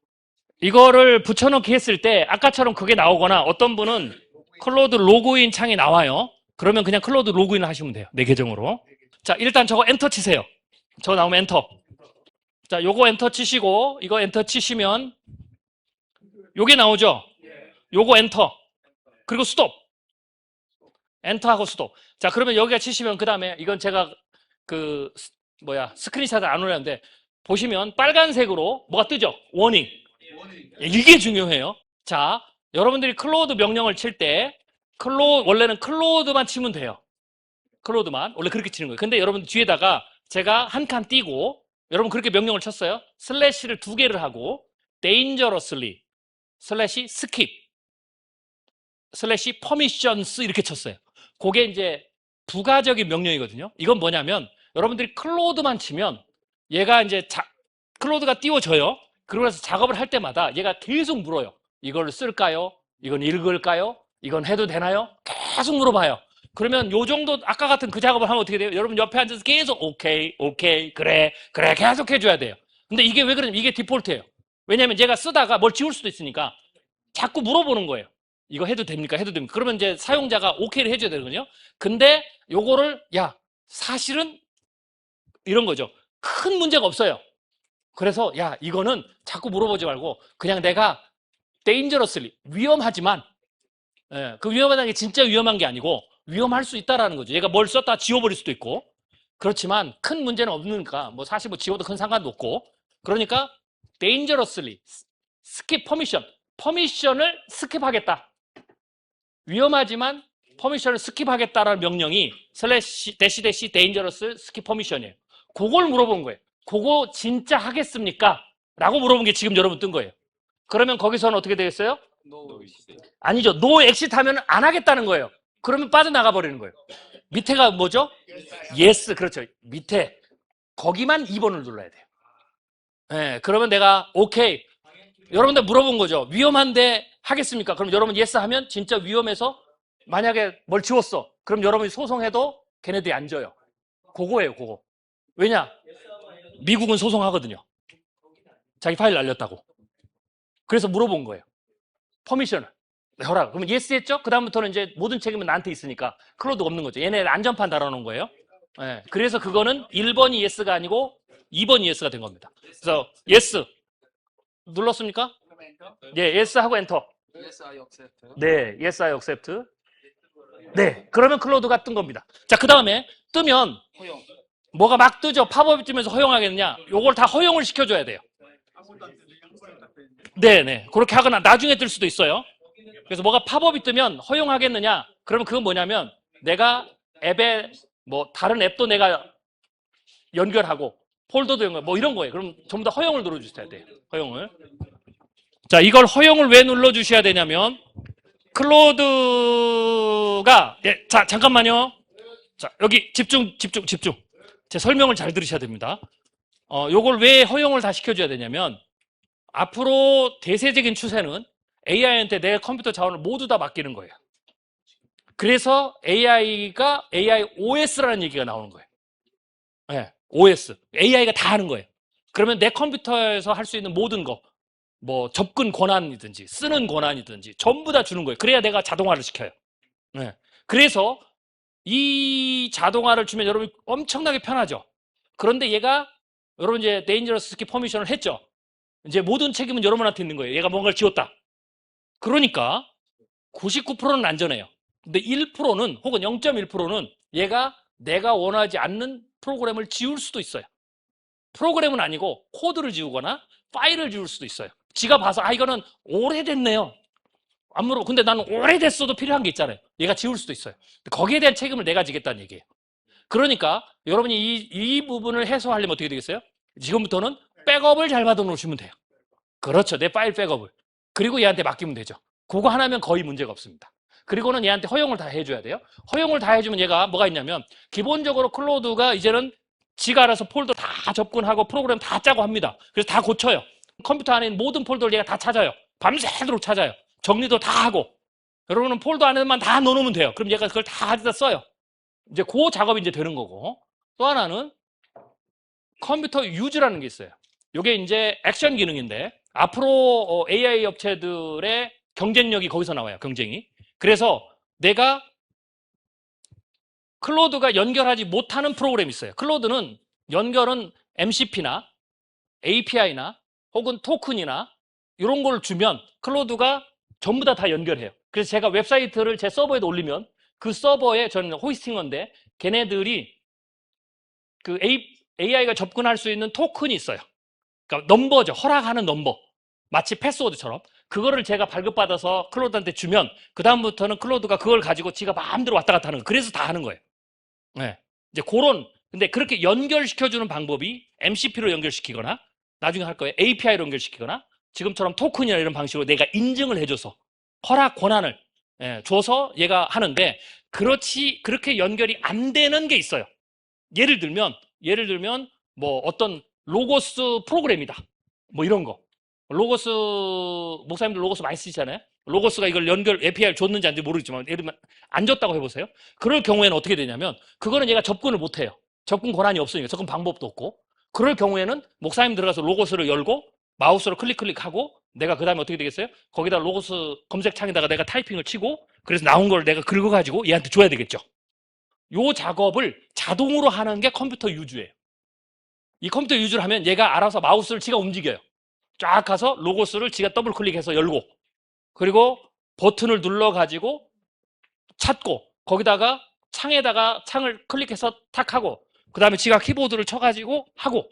Speaker 1: 이거를 붙여넣기 했을 때 아까처럼 그게 나오거나 어떤 분은 클로드 로그인 창이 나와요. 그러면 그냥 클로드 로그인을 하시면 돼요. 내 계정으로. 자, 일단 저거 엔터 치세요. 저거 나오면 엔터. 자, 요거 엔터 치시고 이거 엔터 치시면 요게 나오죠? 요거 엔터. 그리고 스톱. 엔터하고 스톱. 자, 그러면 여기가 치시면 그 다음에 이건 제가 스크린샷을 안 올렸는데 보시면 빨간색으로 뭐가 뜨죠? 워닝. 이게 중요해요. 자, 여러분들이 클로드 명령을 칠 때 원래는 클로드만 치면 돼요. 클로드만. 원래 그렇게 치는 거예요. 근데 여러분 뒤에다가 제가 한 칸 띄고 여러분 그렇게 명령을 쳤어요. 슬래시를 2개를 하고 dangerously 슬래시 skip 슬래시 permissions 이렇게 쳤어요. 그게 이제 부가적인 명령이거든요. 이건 뭐냐면 여러분들이 클로드만 치면 얘가 이제 클로드가 띄워져요. 그러면서 작업을 할 때마다 얘가 계속 물어요. 이걸 쓸까요? 이건 읽을까요? 이건 해도 되나요? 계속 물어봐요. 그러면 요 정도 아까 같은 그 작업을 하면 어떻게 돼요? 여러분 옆에 앉아서 계속 오케이 그래 계속 해줘야 돼요. 근데 이게 왜 그러냐면 이게 디폴트예요. 왜냐면 얘가 쓰다가 뭘 지울 수도 있으니까 자꾸 물어보는 거예요. 이거 해도 됩니까? 해도 됩니까? 그러면 이제 사용자가 오케이를 해줘야 되거든요. 근데 요거를 사실은 이런 거죠. 큰 문제가 없어요. 그래서 이거는 자꾸 물어보지 말고 그냥 내가 dangerously 위험하지만 그 위험하다는 게 진짜 위험한 게 아니고 위험할 수 있다라는 거죠. 얘가 뭘 썼다 지워버릴 수도 있고 그렇지만 큰 문제는 없으니까 사실 지워도 큰 상관도 없고 그러니까 dangerously skip 퍼미션을 스킵하겠다. 위험하지만 퍼미션을 스킵하겠다라는 명령이 슬래시 대시 dangerous skip permission이에요. 그걸 물어본 거예요. 그거 진짜 하겠습니까? 라고 물어본 게 지금 여러분 뜬 거예요. 그러면 거기서는 어떻게 되겠어요? 아니죠. no exit 하면 안 하겠다는 거예요. 그러면 빠져나가 버리는 거예요. 밑에가 뭐죠? yes, 그렇죠. 밑에 거기만 2번을 눌러야 돼요. 네, 그러면 내가 오케이. 여러분들 물어본 거죠. 위험한데 하겠습니까? 그럼 여러분 yes 하면 진짜 위험해서 만약에 뭘 지웠어. 그럼 여러분이 소송해도 걔네들이 안 져요. 그거예요, 그거. 왜냐? 미국은 소송하거든요. 자기 파일 날렸다고. 그래서 물어본 거예요. 퍼미션을. 네, 허락. 그러면 예스 했죠? 그다음부터는 이제 모든 책임은 나한테 있으니까 클로드 없는 거죠. 얘네 안전판 달아놓은 거예요. 네, 그래서 그거는 1번이 예스가 아니고 2번이 예스가 된 겁니다. 그래서 예스 눌렀습니까?
Speaker 2: 그럼 엔터?
Speaker 1: 예, 예스 하고 엔터.
Speaker 2: Yes, I accept.
Speaker 1: 네, yes I accept. 네, 그러면 클로드가 뜬 겁니다. 자, 그 다음에 뜨면
Speaker 2: 허용.
Speaker 1: 뭐가 막 뜨죠? 팝업이 뜨면서 허용하겠느냐? 요걸 다 허용을 시켜줘야 돼요.
Speaker 2: 아무것도 안 뜨지. 양보에 딱 되는데.
Speaker 1: 네네. 그렇게 하거나 나중에 뜰 수도 있어요. 그래서 뭐가 팝업이 뜨면 허용하겠느냐? 그러면 그건 뭐냐면 내가 앱에 뭐 다른 앱도 내가 연결하고 폴더도 연결 뭐 이런 거예요. 그럼 전부 다 허용을 눌러주셔야 돼요. 허용을. 자, 이걸 허용을 왜 눌러주셔야 되냐면 클로드가 자 잠깐만요. 자 여기 집중. 제 설명을 잘 들으셔야 됩니다. 요걸 왜 허용을 다 시켜줘야 되냐면 앞으로 대세적인 추세는 AI한테 내 컴퓨터 자원을 모두 다 맡기는 거예요. 그래서 AI가 AI OS라는 얘기가 나오는 거예요. 네, OS. AI가 다 하는 거예요. 그러면 내 컴퓨터에서 할 수 있는 모든 거, 뭐 접근 권한이든지 쓰는 권한이든지 전부 다 주는 거예요. 그래야 내가 자동화를 시켜요. 네. 그래서 이 자동화를 주면 여러분이 엄청나게 편하죠. 그런데 얘가 여러분 이제 데인저러스 키 퍼미션을 했죠. 이제 모든 책임은 여러분한테 있는 거예요. 얘가 뭔가를 지웠다. 그러니까 99%는 안전해요. 근데 1%는 혹은 0.1%는 얘가 내가 원하지 않는 프로그램을 지울 수도 있어요. 프로그램은 아니고 코드를 지우거나 파일을 지울 수도 있어요. 지가 봐서 이거는 오래됐네요. 안 물어보. 근데 나는 오래됐어도 필요한 게 있잖아요. 얘가 지울 수도 있어요. 거기에 대한 책임을 내가 지겠다는 얘기예요. 그러니까 여러분이 이 부분을 해소하려면 어떻게 되겠어요? 지금부터는 백업을 잘 받아 놓으시면 돼요. 그렇죠. 내 파일 백업을. 그리고 얘한테 맡기면 되죠. 그거 하나면 거의 문제가 없습니다. 그리고는 얘한테 허용을 다 해줘야 돼요. 허용을 다 해주면 얘가 뭐가 있냐면 기본적으로 클로드가 이제는 지가 알아서 폴더 다 접근하고 프로그램 다 짜고 합니다. 그래서 다 고쳐요. 컴퓨터 안에 있는 모든 폴더를 얘가 다 찾아요. 밤새도록 찾아요. 정리도 다 하고. 여러분은 폴더 안에만 다 넣어놓으면 돼요. 그럼 얘가 그걸 다 가져다 써요. 이제 그 작업이 이제 되는 거고. 또 하나는 컴퓨터 유즈라는 게 있어요. 이게 이제 액션 기능인데 앞으로 AI 업체들의 경쟁력이 거기서 나와요. 경쟁이. 그래서 내가 클로드가 연결하지 못하는 프로그램이 있어요. 클로드는 연결은 MCP나 API나 혹은 토큰이나 이런 걸 주면 클로드가 전부 다 연결해요. 그래서 제가 웹사이트를 제 서버에 올리면 그 서버에 저는 호스팅어인데 걔네들이 그 AI가 접근할 수 있는 토큰이 있어요. 그러니까 넘버죠. 허락하는 넘버. 마치 패스워드처럼. 그거를 제가 발급받아서 클로드한테 주면 그다음부터는 클로드가 그걸 가지고 지가 마음대로 왔다 갔다 하는 거예요. 그래서 다 하는 거예요. 네. 이제 근데 그렇게 연결시켜주는 방법이 MCP로 연결시키거나 나중에 할 거예요. API로 연결시키거나 지금처럼 토큰이나 이런 방식으로 내가 인증을 해줘서 허락 권한을 줘서 얘가 하는데 그렇게 연결이 안 되는 게 있어요. 예를 들면 뭐 어떤 로고스 프로그램이다. 뭐 이런 거. 로고스 목사님들 로고스 많이 쓰시잖아요. 로고스가 이걸 API를 줬는지 안 줬는지 모르겠지만 예를 들면 안 줬다고 해보세요. 그럴 경우에는 어떻게 되냐면 그거는 얘가 접근을 못해요. 접근 권한이 없으니까 접근 방법도 없고 그럴 경우에는 목사님 들어가서 로고스를 열고 마우스로 클릭하고 내가 그 다음에 어떻게 되겠어요? 거기다 로고스 검색창에다가 내가 타이핑을 치고 그래서 나온 걸 내가 긁어가지고 얘한테 줘야 되겠죠. 요 작업을 자동으로 하는 게 컴퓨터 유즈예요. 이 컴퓨터 유즈를 하면 얘가 알아서 마우스를 지가 움직여요. 쫙 가서 로고스를 지가 더블 클릭해서 열고 그리고 버튼을 눌러가지고 찾고 거기다가 창을 클릭해서 탁 하고 그 다음에 지가 키보드를 쳐가지고 하고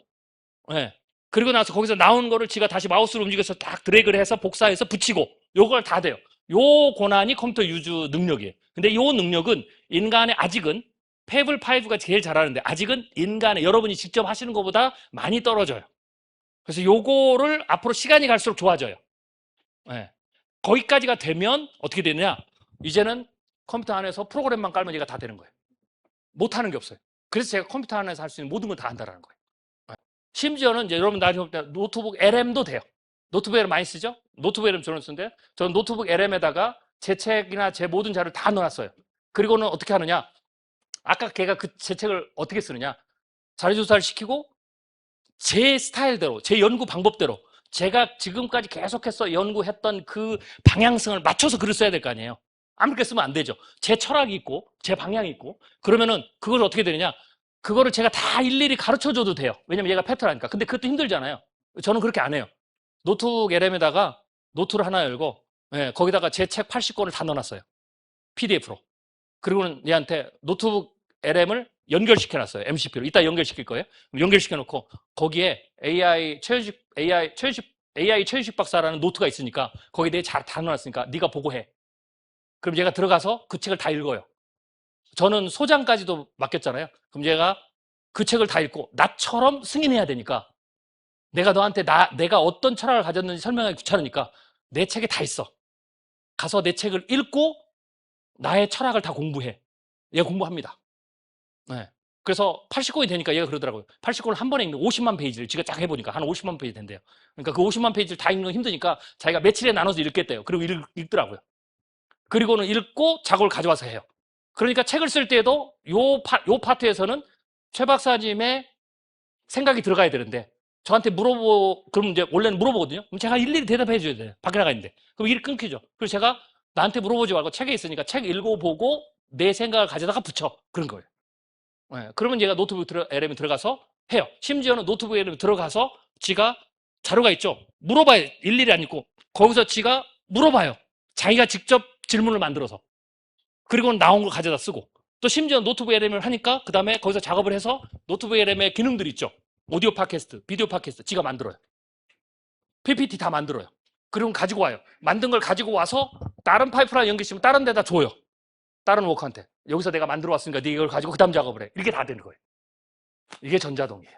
Speaker 1: 그리고 나서 거기서 나온 거를 지가 다시 마우스로 움직여서 딱 드래그를 해서 복사해서 붙이고 요걸 다 돼요. 요 권한이 컴퓨터 유즈 능력이에요. 근데 요 능력은 인간의 아직은 페이블 5가 제일 잘하는데 아직은 인간의 여러분이 직접 하시는 것보다 많이 떨어져요. 그래서 요거를 앞으로 시간이 갈수록 좋아져요. 거기까지가 되면 어떻게 되느냐? 이제는 컴퓨터 안에서 프로그램만 깔면 얘가 다 되는 거예요. 못하는 게 없어요. 그래서 제가 컴퓨터 안에서 할 수 있는 모든 걸 다 한다는 거예요. 심지어는 이제 여러분 나중에 볼 때 노트북 LM도 돼요. 노트북 LM 많이 쓰죠? 노트북 LM 저는 쓰는데 저는 노트북 LM에다가 제 책이나 제 모든 자료를 다 넣어놨어요. 그리고는 어떻게 하느냐? 아까 걔가 제 책을 어떻게 쓰느냐? 자료조사를 시키고 제 스타일대로, 제 연구 방법대로 제가 지금까지 계속해서 연구했던 그 방향성을 맞춰서 글을 써야 될 거 아니에요. 아무렇게 쓰면 안 되죠. 제 철학이 있고 제 방향이 있고 그러면은 그걸 어떻게 되느냐? 그거를 제가 다 일일이 가르쳐줘도 돼요. 왜냐면 얘가 패턴하니까. 근데 그것도 힘들잖아요. 저는 그렇게 안 해요. 노트북 LM에다가 노트를 하나 열고 거기다가 제 책 80권을 다 넣어놨어요. PDF로. 그리고는 얘한테 노트북 LM을 연결시켜놨어요. MCP로. 이따 연결시킬 거예요. 연결시켜놓고 거기에 AI 최유식 박사라는 노트가 있으니까 거기에 대해 잘 다 넣어놨으니까 네가 보고 해. 그럼 얘가 들어가서 그 책을 다 읽어요. 저는 소장까지도 맡겼잖아요. 그럼 얘가 그 책을 다 읽고 나처럼 승인해야 되니까 내가 너한테 내가 어떤 철학을 가졌는지 설명하기 귀찮으니까 내 책에 다 있어. 가서 내 책을 읽고 나의 철학을 다 공부해. 얘가 공부합니다. 네. 그래서 80권이 되니까 얘가 그러더라고요. 80권을 한 번에 읽는 50만 페이지를 지가 쫙 해보니까 한 50만 페이지 된대요. 그러니까 그 50만 페이지를 다 읽는 건 힘드니까 자기가 며칠에 나눠서 읽겠대요. 그리고 읽더라고요. 그리고는 읽고 작업을 가져와서 해요. 그러니까 책을 쓸 때에도 요 파트에서는 최 박사님의 생각이 들어가야 되는데 저한테 그럼 이제 원래는 물어보거든요. 그럼 제가 일일이 대답해 줘야 돼요. 밖에 나가 있는데. 그럼 일이 끊기죠. 그래서 제가 나한테 물어보지 말고 책에 있으니까 책 읽어보고 내 생각을 가져다가 붙여. 그런 거예요. 네, 그러면 얘가 노트북 LM에 들어가서 해요. 심지어는 노트북 LM에 들어가서 지가 자료가 있죠. 물어봐요. 일일이 안 읽고. 거기서 지가 물어봐요. 자기가 직접 질문을 만들어서. 그리고 나온 걸 가져다 쓰고. 또 심지어 노트북 LM을 하니까 그 다음에 거기서 작업을 해서 노트북 LM의 기능들 있죠. 오디오 팟캐스트, 비디오 팟캐스트 지가 만들어요. PPT 다 만들어요. 그리고 가지고 와요. 만든 걸 가지고 와서 다른 파이프라인 연결시키면 다른 데다 줘요. 다른 워커한테. 여기서 내가 만들어 왔으니까 네 이걸 가지고 그 다음 작업을 해. 이렇게 다 되는 거예요. 이게 전자동이에요.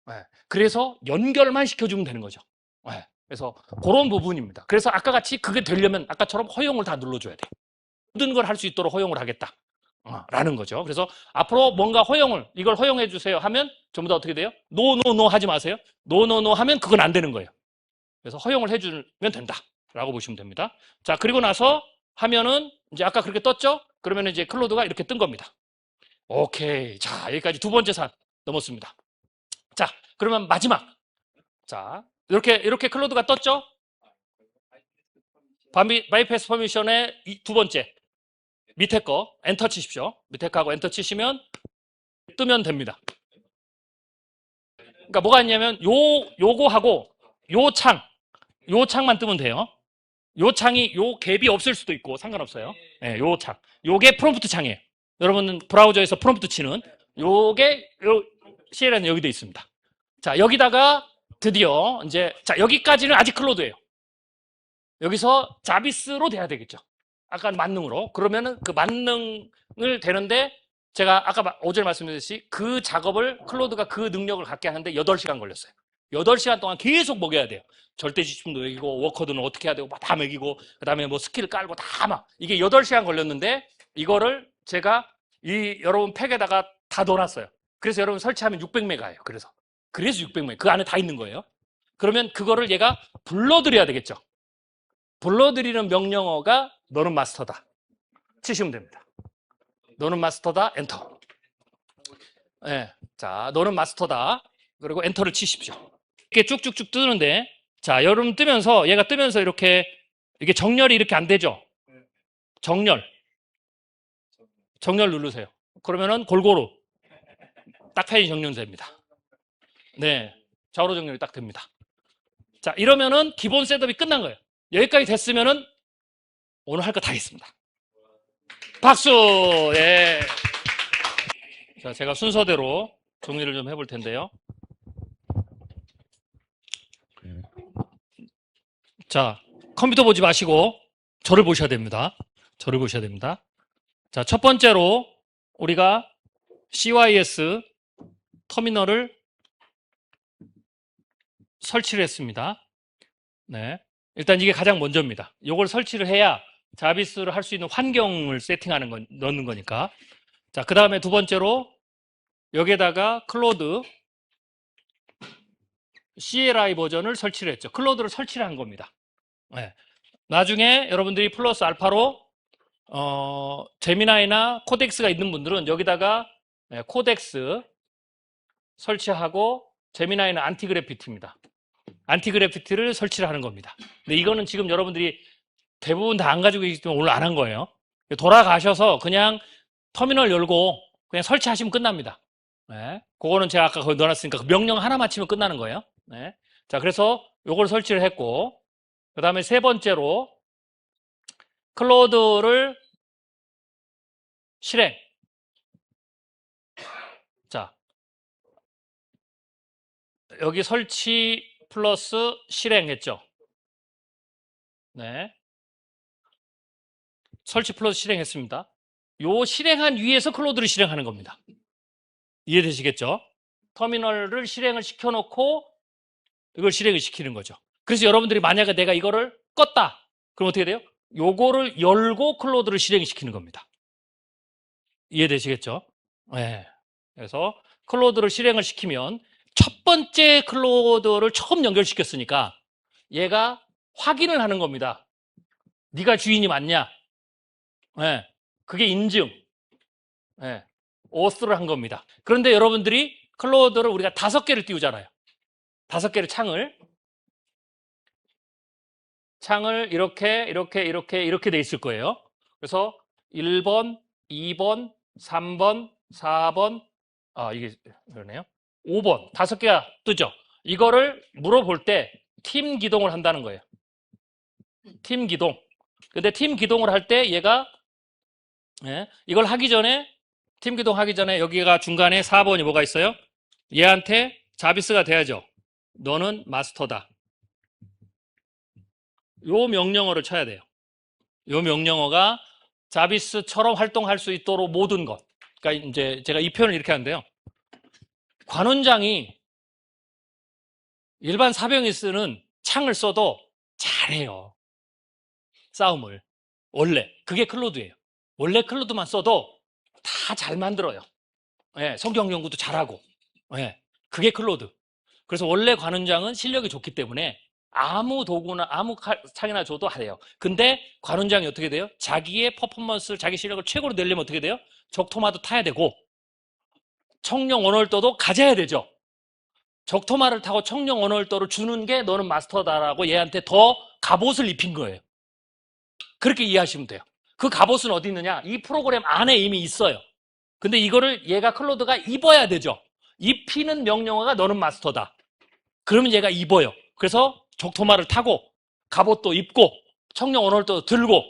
Speaker 1: 네. 그래서 연결만 시켜주면 되는 거죠. 네. 그래서 그런 부분입니다. 그래서 아까 같이 그게 되려면 아까처럼 허용을 다 눌러줘야 돼요. 모든 걸 할 수 있도록 허용을 하겠다. 라는 거죠. 그래서 앞으로 뭔가 이걸 허용해 주세요 하면 전부 다 어떻게 돼요? 노 하지 마세요. 노 하면 그건 안 되는 거예요. 그래서 허용을 해주면 된다. 라고 보시면 됩니다. 자, 그리고 나서 하면은 이제 아까 그렇게 떴죠? 그러면 이제 클로드가 이렇게 뜬 겁니다. 오케이. 자, 여기까지 두 번째 산 넘었습니다. 자, 그러면 마지막. 자, 이렇게 클로드가 떴죠? 바이패스 퍼미션의 두 번째. 밑에 거 엔터 치십시오. 밑에 거하고 엔터 치시면 뜨면 됩니다. 그러니까 뭐가 있냐면 요거하고 요 창만 뜨면 돼요. 요 창이 요 갭이 없을 수도 있고 상관없어요. 네, 요 창. 요게 프롬프트 창이에요. 여러분은 브라우저에서 프롬프트 치는 요게 CLN은 여기도 있습니다. 자, 여기다가 드디어 이제 자, 여기까지는 아직 클로드예요. 여기서 자비스로 돼야 되겠죠. 아까 만능으로. 그러면은 그 만능을 되는데 제가 아까 어제 말씀드렸듯이 그 작업을 클로드가 그 능력을 갖게 하는데 8시간 걸렸어요. 8시간 동안 계속 먹여야 돼요. 절대지침도 먹이고 워커드는 어떻게 해야 되고 다 먹이고 그다음에 뭐 스킬 깔고 다 막 이게 8시간 걸렸는데 이거를 제가 여러분 팩에다가 다 넣어놨어요. 그래서 여러분 설치하면 600메가예요. 그래서 600메가 그 안에 다 있는 거예요. 그러면 그거를 얘가 불러드려야 되겠죠. 불러드리는 명령어가 너는 마스터다. 치시면 됩니다. 너는 마스터다. 엔터. 네. 자, 너는 마스터다. 그리고 엔터를 치십시오. 이렇게 쭉쭉쭉 뜨는데 자, 여러분 얘가 뜨면서 이렇게 이게 정렬이 이렇게 안 되죠. 정렬 누르세요. 그러면은 골고루 딱 페이지 정렬됩니다. 네, 좌우로 정렬이 딱 됩니다. 자, 이러면은 기본 셋업이 끝난 거예요. 여기까지 됐으면은 오늘 할 거 다 했습니다. 박수! 예. 자, 제가 순서대로 정리를 좀 해볼 텐데요. 자, 컴퓨터 보지 마시고 저를 보셔야 됩니다. 저를 보셔야 됩니다. 자, 첫 번째로 우리가 CYS 터미널을 설치를 했습니다. 네. 일단 이게 가장 먼저입니다. 이걸 설치를 해야 자비스를 할 수 있는 환경을 넣는 거니까. 자, 그 다음에 두 번째로 여기에다가 클로드 CLI 버전을 설치를 했죠. 클로드를 설치를 한 겁니다. 네. 나중에 여러분들이 플러스 알파로 제미나이나 코덱스가 있는 분들은 여기다가 코덱스 설치하고, 제미나이는 안티그래피티입니다. 안티그래피티를 설치를 하는 겁니다. 근데 이거는 지금 여러분들이 대부분 다 안 가지고 계시기 때문에 오늘 안 한 거예요. 돌아가셔서 그냥 터미널 열고 그냥 설치하시면 끝납니다. 네. 그거는 제가 아까 거기 넣어놨으니까 그 명령 하나 맞히면 끝나는 거예요. 네. 자, 그래서 요걸 설치를 했고, 그 다음에 세 번째로 클로드를 실행. 자, 여기 설치 플러스 실행했죠. 네. 설치 플러스 실행했습니다. 요 실행한 위에서 클로드를 실행하는 겁니다. 이해되시겠죠? 터미널을 실행을 시켜놓고 이걸 실행을 시키는 거죠. 그래서 여러분들이 만약에 내가 이거를 껐다, 그럼 어떻게 돼요? 요거를 열고 클로드를 실행시키는 겁니다. 이해되시겠죠? 네. 그래서 클로드를 실행을 시키면 첫 번째 클로드를 처음 연결시켰으니까 얘가 확인을 하는 겁니다. 네가 주인이 맞냐? 네. 그게 인증. 네. 오스를 한 겁니다. 그런데 여러분들이 클로드를 우리가 5개를 띄우잖아요. 5개를 창을 이렇게 돼 있을 거예요. 그래서 1번, 2번, 3번, 4번, 이게 그러네요. 5번, 5개가 뜨죠. 이거를 물어볼 때 팀 기동을 한다는 거예요. 팀 기동. 근데 팀 기동을 할 때 얘가 이걸 하기 전에, 팀 기동 하기 전에 여기가 중간에 4번이 뭐가 있어요? 얘한테 자비스가 돼야죠. 너는 마스터다. 요 명령어를 쳐야 돼요. 요 명령어가 자비스처럼 활동할 수 있도록 모든 것. 그러니까 이제 제가 이 표현을 이렇게 하는데요. 관원장이 일반 사병이 쓰는 창을 써도 잘해요. 싸움을. 원래. 그게 클로드예요. 원래 클로드만 써도 다 잘 만들어요. 예, 성경 연구도 잘하고. 예, 그게 클로드. 그래서 원래 관원장은 실력이 좋기 때문에 아무 도구나 아무 창이나 줘도 하래요. 근데 관원장이 어떻게 돼요? 자기의 퍼포먼스를, 자기 실력을 최고로 내려면 어떻게 돼요? 적토마도 타야 되고 청룡 원월도도 가져야 되죠. 적토마를 타고 청룡 원월도를 주는 게 너는 마스터다라고 얘한테 더 갑옷을 입힌 거예요. 그렇게 이해하시면 돼요. 그 갑옷은 어디 있느냐? 이 프로그램 안에 이미 있어요. 근데 이거를 얘가 클로드가 입어야 되죠. 입히는 명령어가 너는 마스터다. 그러면 얘가 입어요. 그래서 적토마를 타고 갑옷도 입고 청룡 원월도 들고,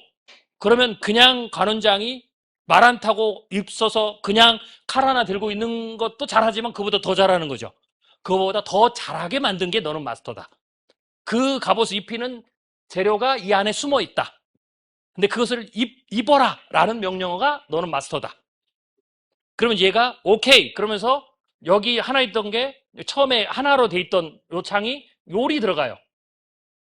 Speaker 1: 그러면 그냥 관원장이 말 안 타고 입서서 그냥 칼 하나 들고 있는 것도 잘하지만 그보다 더 잘하는 거죠. 그거보다 더 잘하게 만든 게 너는 마스터다. 그 갑옷을 입히는 재료가 이 안에 숨어 있다. 근데 그것을 입어라 라는 명령어가 너는 마스터다. 그러면 얘가 오케이 그러면서 여기 하나 있던 게 처음에 하나로 돼 있던 요 창이 요리 들어가요.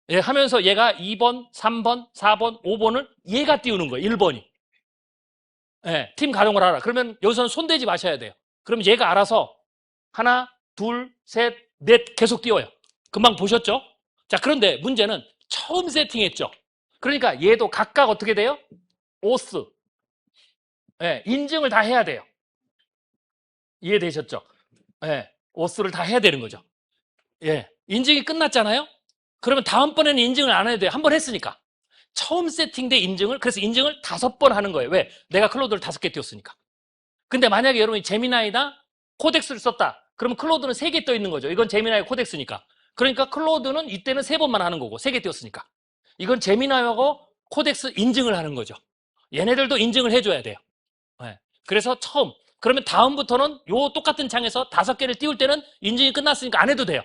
Speaker 1: 예, 하면서 얘가 2번, 3번, 4번, 5번을 얘가 띄우는 거예요. 1번이. 예, 팀 가동을 하라. 그러면 여기서는 손대지 마셔야 돼요. 그럼 얘가 알아서 하나, 둘, 셋, 넷 계속 띄워요. 금방 보셨죠? 자, 그런데 문제는 처음 세팅했죠. 그러니까 얘도 각각 어떻게 돼요? 오스. 예, 인증을 다 해야 돼요. 이해되셨죠? 예, 오스를 다 해야 되는 거죠. 예, 인증이 끝났잖아요? 그러면 다음번에는 인증을 안 해도 돼요. 한 번 했으니까. 처음 세팅된 인증을, 그래서 인증을 5번 하는 거예요. 왜? 내가 클로드를 5개 띄웠으니까. 근데 만약에 여러분이 제미나이나 코덱스를 썼다. 그러면 클로드는 3개 떠 있는 거죠. 이건 제미나이 코덱스니까. 그러니까 클로드는 이때는 3번만 하는 거고, 3개 띄웠으니까. 이건 제미나이하고 코덱스 인증을 하는 거죠. 얘네들도 인증을 해줘야 돼요. 네. 그래서 처음. 그러면 다음부터는 요 똑같은 창에서 5개를 띄울 때는 인증이 끝났으니까 안 해도 돼요.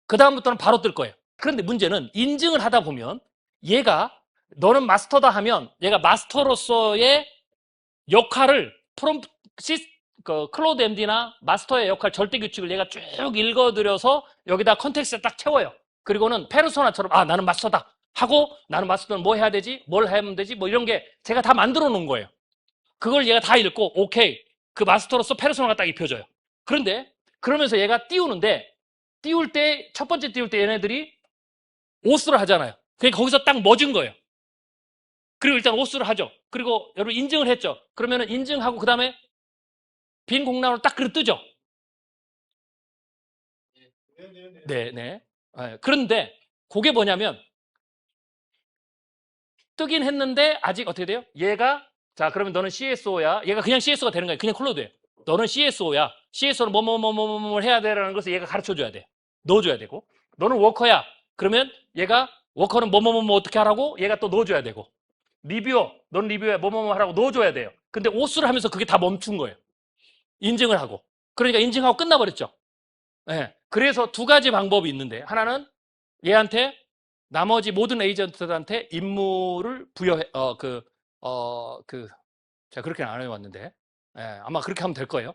Speaker 1: 그 다음부터는 바로 뜰 거예요. 그런데 문제는 인증을 하다 보면 얘가 너는 마스터다 하면 얘가 마스터로서의 역할을 클로드 MD나 마스터의 역할 절대 규칙을 얘가 쭉 읽어드려서 여기다 컨텍스트에 딱 채워요. 그리고는 페르소나처럼 나는 마스터다 하고, 나는 마스터는 뭐 해야 되지? 뭘 하면 되지? 뭐 이런 게 제가 다 만들어 놓은 거예요. 그걸 얘가 다 읽고 오케이. 그 마스터로서 페르소나가 딱 입혀져요. 그런데 그러면서 얘가 띄우는데, 첫 번째 띄울 때 얘네들이 오스를 하잖아요. 그러니까 거기서 딱 멎은 거예요. 그리고 일단 오수를 하죠. 그리고 여러분 인증을 했죠. 그러면은 인증하고 그 다음에 빈 공란으로 딱 그릇 뜨죠.
Speaker 2: 네네네.
Speaker 1: 네, 네. 그런데 그게 뭐냐면 뜨긴 했는데 아직 어떻게 돼요? 얘가 자 그러면 너는 CSO야. 얘가 그냥 CSO가 되는 거예요. 그냥 클로드예요. 너는 CSO야. CSO는 뭐뭐뭐뭐뭐 해야 되라는 것을 얘가 가르쳐줘야 돼. 넣어줘야 되고. 너는 워커야. 그러면 얘가 워커는 뭐뭐뭐뭐 어떻게 하라고 얘가 또 넣어줘야 되고. 리뷰어, 넌 리뷰어야. 뭐뭐뭐 하라고 넣어줘야 돼요. 근데 오수를 하면서 그게 다 멈춘 거예요. 인증을 하고. 그러니까 인증하고 끝나버렸죠. 예. 그래서 두 가지 방법이 있는데 하나는 얘한테 나머지 모든 에이전트들한테 임무를 부여해 제가 그렇게는 안 해왔는데 아마 그렇게 하면 될 거예요.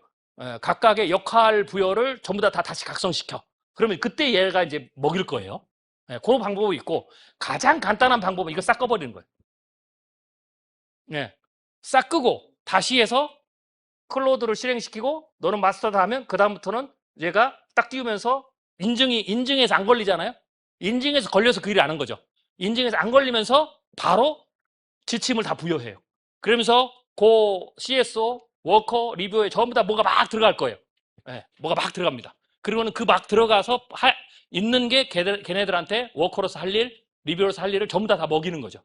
Speaker 1: 각각의 역할 부여를 전부 다 다시 각성시켜. 그러면 그때 얘가 이제 먹일 거예요. 그런 방법이 있고 가장 간단한 방법은 이거 싹 꺼버리는 거예요. 싹 끄고 다시 해서 클로드를 실행시키고 너는 마스터다 하면 그 다음부터는 얘가 딱 띄우면서 인증해서 안 걸리잖아요. 인증해서 걸려서 그 일을 안 한 거죠. 인증해서 안 걸리면서 바로 지침을 다 부여해요. 그러면서 그 CSO, 워커, 리뷰에 전부 다 뭐가 막 들어갈 거예요. 뭐가 막 들어갑니다. 그리고는 그 막 들어가서 있는 게 걔네들한테 워커로서 할 일, 리뷰로서 할 일을 전부 다 먹이는 거죠.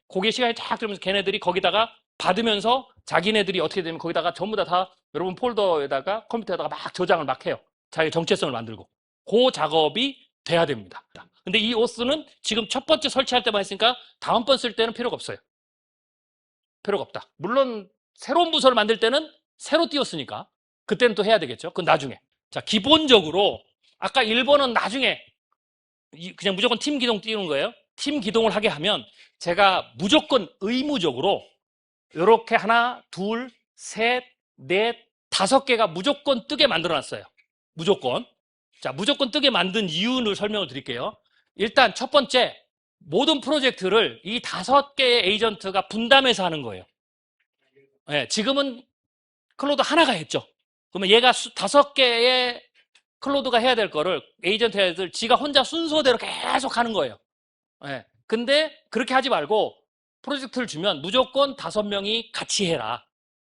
Speaker 1: 그게 시간이 쫙 들면서 걔네들이 거기다가 받으면서 자기네들이 어떻게 되면 거기다가 전부 다 여러분 폴더에다가 컴퓨터에다가 막 저장을 막 해요. 자기 정체성을 만들고. 그 작업이 돼야 됩니다. 근데 이 오스는 지금 첫 번째 설치할 때만 했으니까 다음번 쓸 때는 필요가 없어요. 필요가 없다. 물론 새로운 부서를 만들 때는 새로 띄웠으니까 그때는 또 해야 되겠죠. 그건 나중에. 자, 기본적으로 아까 1번은 나중에 그냥 무조건 팀 기동 띄우는 거예요. 팀 기동을 하게 하면 제가 무조건 의무적으로 이렇게 하나, 둘, 셋, 넷, 5개가 무조건 뜨게 만들어 놨어요. 무조건. 자, 무조건 뜨게 만든 이유를 설명을 드릴게요. 일단 첫 번째, 모든 프로젝트를 이 5개의 에이전트가 분담해서 하는 거예요. 지금은 클로드 하나가 했죠. 그러면 얘가 5개의 클로드가 해야 될 거를 에이전트 애들 지가 혼자 순서대로 계속 하는 거예요. 근데 그렇게 하지 말고 프로젝트를 주면 무조건 5명이 같이 해라.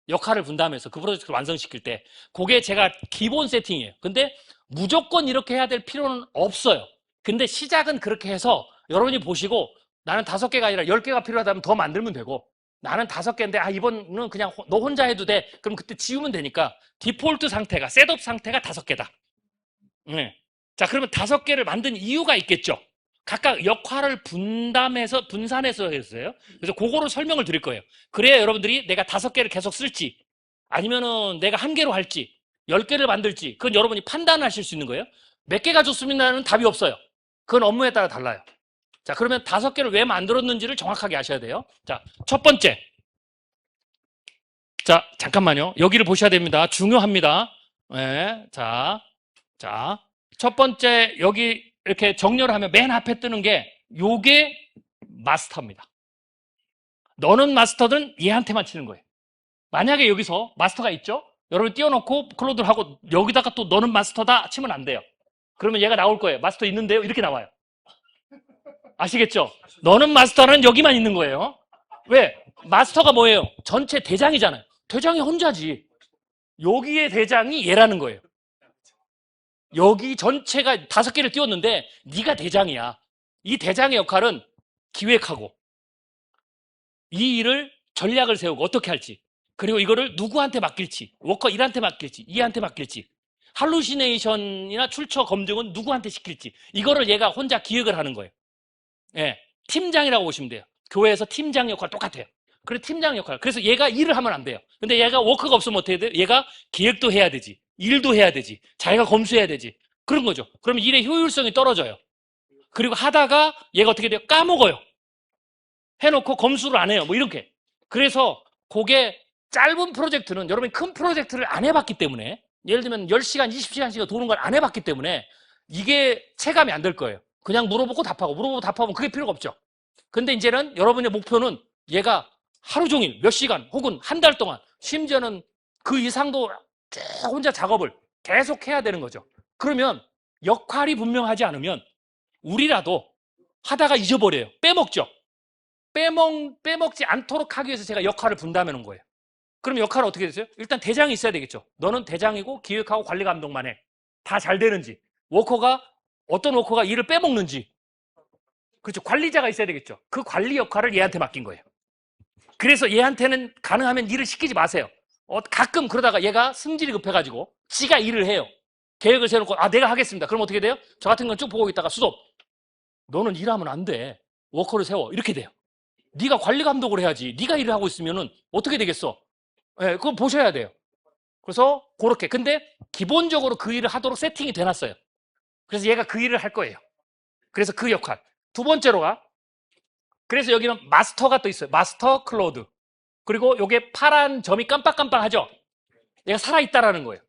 Speaker 1: 역할을 분담해서 그 프로젝트를 완성시킬 때. 그게 제가 기본 세팅이에요. 근데 무조건 이렇게 해야 될 필요는 없어요. 근데 시작은 그렇게 해서 여러분이 보시고 나는 5개가 아니라 10개가 필요하다면 더 만들면 되고 나는 5개인데 이번은 그냥 너 혼자 해도 돼. 그럼 그때 지우면 되니까 디폴트 상태가 셋업 상태가 5개다. 자, 그러면 5개를 만든 이유가 있겠죠. 각각 역할을 분산해서 했어요. 그래서 그거를 설명을 드릴 거예요. 그래야 여러분들이 내가 5개를 계속 쓸지, 아니면은 내가 1개로 할지, 10개를 만들지, 그건 여러분이 판단하실 수 있는 거예요. 몇 개가 좋습니다는 답이 없어요. 그건 업무에 따라 달라요. 자, 그러면 5개를 왜 만들었는지를 정확하게 아셔야 돼요. 자, 첫 번째. 자, 잠깐만요. 여기를 보셔야 됩니다. 중요합니다. 자, 첫 번째, 여기 이렇게 정렬을 하면 맨 앞에 뜨는 게 요게 마스터입니다. 너는 마스터든 얘한테만 치는 거예요. 만약에 여기서 마스터가 있죠? 여러분 띄워놓고 클로드를 하고 여기다가 또 너는 마스터다 치면 안 돼요. 그러면 얘가 나올 거예요. 마스터 있는데요? 이렇게 나와요. 아시겠죠? 너는 마스터는 여기만 있는 거예요. 왜? 마스터가 뭐예요? 전체 대장이잖아요. 대장이 혼자지. 여기에 대장이 얘라는 거예요. 여기 전체가 5개를 띄웠는데 네가 대장이야. 이 대장의 역할은 기획하고 이 일을 전략을 세우고 어떻게 할지, 그리고 이거를 누구한테 맡길지, 워커 1한테 맡길지 2한테 맡길지, 할루시네이션이나 출처 검증은 누구한테 시킬지, 이거를 얘가 혼자 기획을 하는 거예요. 팀장이라고 보시면 돼요. 교회에서 팀장 역할 똑같아요. 그래, 팀장 역할. 그래서 얘가 일을 하면 안 돼요. 근데 얘가 워커가 없으면 어떻게 돼요? 얘가 기획도 해야 되지, 일도 해야 되지, 자기가 검수해야 되지. 그런 거죠. 그러면 일의 효율성이 떨어져요. 그리고 하다가 얘가 어떻게 돼요? 까먹어요. 해놓고 검수를 안 해요. 뭐 이렇게. 그래서 그게 짧은 프로젝트는 여러분이 큰 프로젝트를 안 해봤기 때문에, 예를 들면 10시간, 20시간씩 도는 걸 안 해봤기 때문에 이게 체감이 안 될 거예요. 그냥 물어보고 답하면 그게 필요가 없죠. 근데 이제는 여러분의 목표는 얘가 하루 종일 몇 시간 혹은 한 달 동안, 심지어는 그 이상도 쭉 혼자 작업을 계속 해야 되는 거죠. 그러면 역할이 분명하지 않으면 우리라도 하다가 잊어버려요. 빼먹죠. 빼먹지 않도록 하기 위해서 제가 역할을 분담해 놓은 거예요. 그럼 역할은 어떻게 됐어요? 일단 대장이 있어야 되겠죠. 너는 대장이고 기획하고 관리 감독만 해. 다 잘 되는지. 어떤 워커가 일을 빼먹는지. 그렇죠. 관리자가 있어야 되겠죠. 그 관리 역할을 얘한테 맡긴 거예요. 그래서 얘한테는 가능하면 일을 시키지 마세요. 가끔 그러다가 얘가 승질이 급해가지고 지가 일을 해요. 계획을 세워놓고 내가 하겠습니다. 그럼 어떻게 돼요? 저 같은 건 쭉 보고 있다가 수습. 너는 일하면 안 돼. 워커를 세워. 이렇게 돼요. 네가 관리 감독을 해야지. 네가 일을 하고 있으면은 어떻게 되겠어? 네, 그건 보셔야 돼요. 그래서 그렇게. 근데 기본적으로 그 일을 하도록 세팅이 돼놨어요. 그래서 얘가 그 일을 할 거예요. 그래서 그 역할. 두 번째로가 그래서 여기는 마스터가 또 있어요. 마스터 클로드. 그리고 요게 파란 점이 깜빡깜빡하죠? 얘가 살아있다라는 거예요.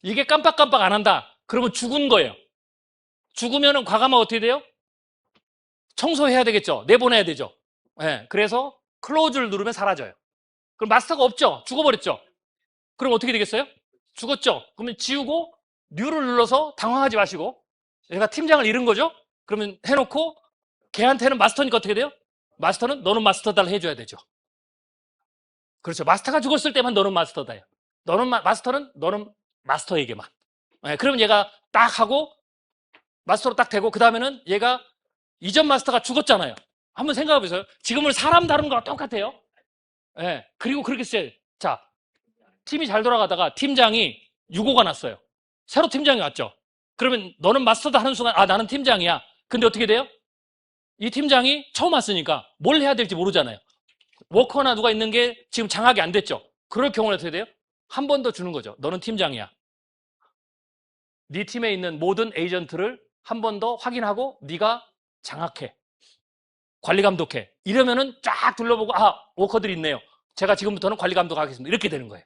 Speaker 1: 이게 깜빡깜빡 안 한다. 그러면 죽은 거예요. 죽으면은 과감하면 어떻게 돼요? 청소해야 되겠죠. 내보내야 되죠. 네, 그래서 클로즈를 누르면 사라져요. 그럼 마스터가 없죠. 죽어버렸죠. 그럼 어떻게 되겠어요? 죽었죠. 그러면 지우고 뉴를 눌러서 당황하지 마시고 얘가 팀장을 잃은 거죠. 그러면 해놓고 걔한테는 마스터니까 어떻게 돼요? 마스터는 너는 마스터다를 해줘야 되죠. 그렇죠. 마스터가 죽었을 때만 너는 마스터다예요. 마스터는 너는 마스터에게만. 네, 그러면 얘가 딱 하고 마스터로 딱 되고 그 다음에는 얘가 이전 마스터가 죽었잖아요. 한번 생각해 보세요. 지금은 사람 다룬 거랑 똑같아요. 네, 그리고 그렇게 써요. 자, 팀이 잘 돌아가다가 팀장이 유고가 났어요. 새로 팀장이 왔죠. 그러면 너는 마스터다 하는 순간 나는 팀장이야. 근데 어떻게 돼요? 이 팀장이 처음 왔으니까 뭘 해야 될지 모르잖아요. 워커나 누가 있는 게 지금 장악이 안 됐죠. 그럴 경우는 어떻게 돼요? 한 번 더 주는 거죠. 너는 팀장이야. 네 팀에 있는 모든 에이전트를 한 번 더 확인하고 네가 장악해. 관리 감독해. 이러면은 쫙 둘러보고 워커들이 있네요. 제가 지금부터는 관리 감독하겠습니다. 이렇게 되는 거예요.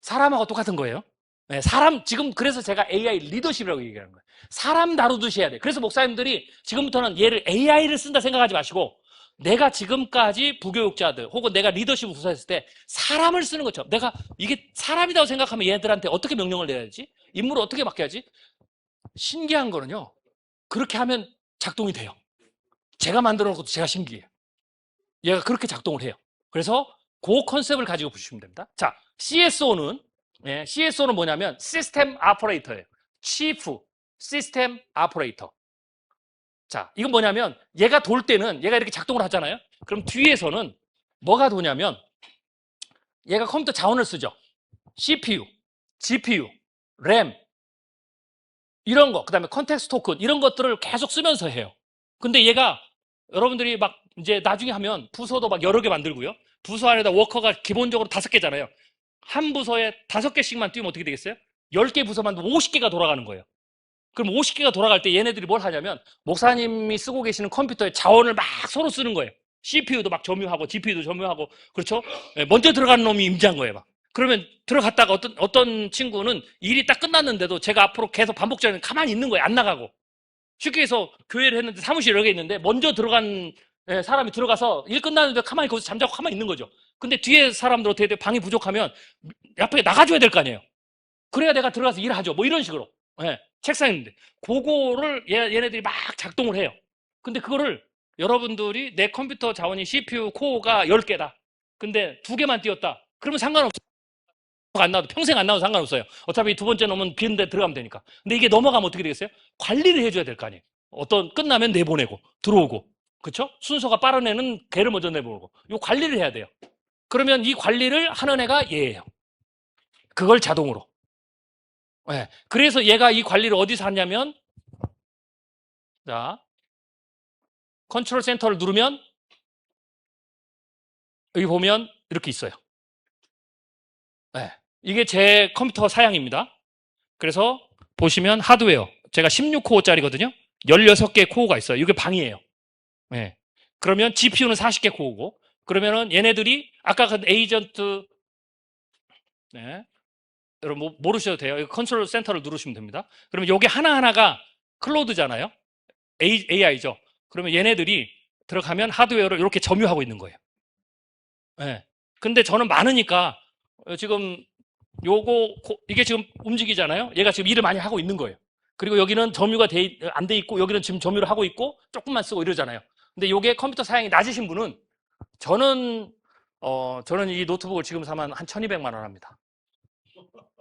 Speaker 1: 사람하고 똑같은 거예요. 네, 지금 그래서 제가 AI 리더십이라고 얘기하는 거예요. 사람 다루듯이 해야 돼요. 그래서 목사님들이 지금부터는 얘를 AI를 쓴다 생각하지 마시고 내가 지금까지 부교육자들 혹은 내가 리더십을 구사했을 때 사람을 쓰는 것처럼 내가 이게 사람이라고 생각하면 얘들한테 어떻게 명령을 내야 되지? 임무를 어떻게 맡겨야지? 신기한 거는요. 그렇게 하면 작동이 돼요. 제가 만들어 놓은 것도 제가 신기해요. 얘가 그렇게 작동을 해요. 그래서 그 컨셉을 가지고 보시면 됩니다. 자, CSO는 뭐냐면 시스템 아퍼레이터예요. 치프 시스템 아퍼레이터. 자, 이건 뭐냐면 얘가 돌 때는 얘가 이렇게 작동을 하잖아요. 그럼 뒤에서는 뭐가 도냐면 얘가 컴퓨터 자원을 쓰죠. CPU, GPU, 램 이런 거, 그다음에 컨텍스트 토큰 이런 것들을 계속 쓰면서 해요. 근데 얘가 여러분들이 막 이제 나중에 하면 부서도 막 여러 개 만들고요. 부서 안에다 워커가 기본적으로 5개잖아요. 한 부서에 5개씩만 띄우면 어떻게 되겠어요? 10개 부서 만들면 50개가 돌아가는 거예요. 그럼 50개가 돌아갈 때 얘네들이 뭘 하냐면 목사님이 쓰고 계시는 컴퓨터에 자원을 막 서로 쓰는 거예요. CPU도 막 점유하고 GPU도 점유하고 그렇죠? 먼저 들어가는 놈이 임자인 거예요. 막. 그러면 들어갔다가 어떤 친구는 일이 딱 끝났는데도 제가 앞으로 계속 반복적으로 가만히 있는 거예요. 안 나가고. 쉽게 해서 교회를 했는데 사무실 여러 개 있는데 먼저 들어간 사람이 들어가서 일 끝났는데 가만히 거기서 잠자고 가만히 있는 거죠. 근데 뒤에 사람들 어떻게 돼? 방이 부족하면 앞에 나가줘야 될 거 아니에요. 그래야 내가 들어가서 일하죠. 뭐 이런 식으로. 책상에 있는데. 그거를 얘네들이 막 작동을 해요. 근데 그거를 여러분들이 내 컴퓨터 자원이 CPU 코어가 10개다. 근데 2개만 띄웠다. 그러면 상관없어요. 안 나와도 평생 안 나와도 상관없어요. 어차피 두 번째 놈은 비는데 들어가면 되니까. 근데 이게 넘어가면 어떻게 되겠어요? 관리를 해줘야 될 거 아니에요. 끝나면 내보내고 들어오고 그렇죠? 순서가 빠른 애는 걔를 먼저 내보내고 이 관리를 해야 돼요. 그러면 이 관리를 하는 애가 얘예요. 그걸 자동으로. 그래서 얘가 이 관리를 어디서 하냐면 자 컨트롤 센터를 누르면 여기 보면 이렇게 있어요. 이게 제 컴퓨터 사양입니다. 그래서 보시면 하드웨어 제가 16코어짜리거든요. 16개 코어가 있어요. 이게 방이에요. 그러면 GPU는 40개 코어고 그러면은 얘네들이 아까 그 에이전트 여러분 모르셔도 돼요. 컨트롤 센터를 누르시면 됩니다. 그러면 여기 하나하나가 클로드잖아요. AI죠. 그러면 얘네들이 들어가면 하드웨어를 이렇게 점유하고 있는 거예요. 근데 저는 많으니까 지금 이게 지금 움직이잖아요. 얘가 지금 일을 많이 하고 있는 거예요. 그리고 여기는 점유가 안 돼 있고 여기는 지금 점유를 하고 있고 조금만 쓰고 이러잖아요. 근데 요게 컴퓨터 사양이 낮으신 분은 저는 이 노트북을 지금 사면 한 1200만 원 합니다.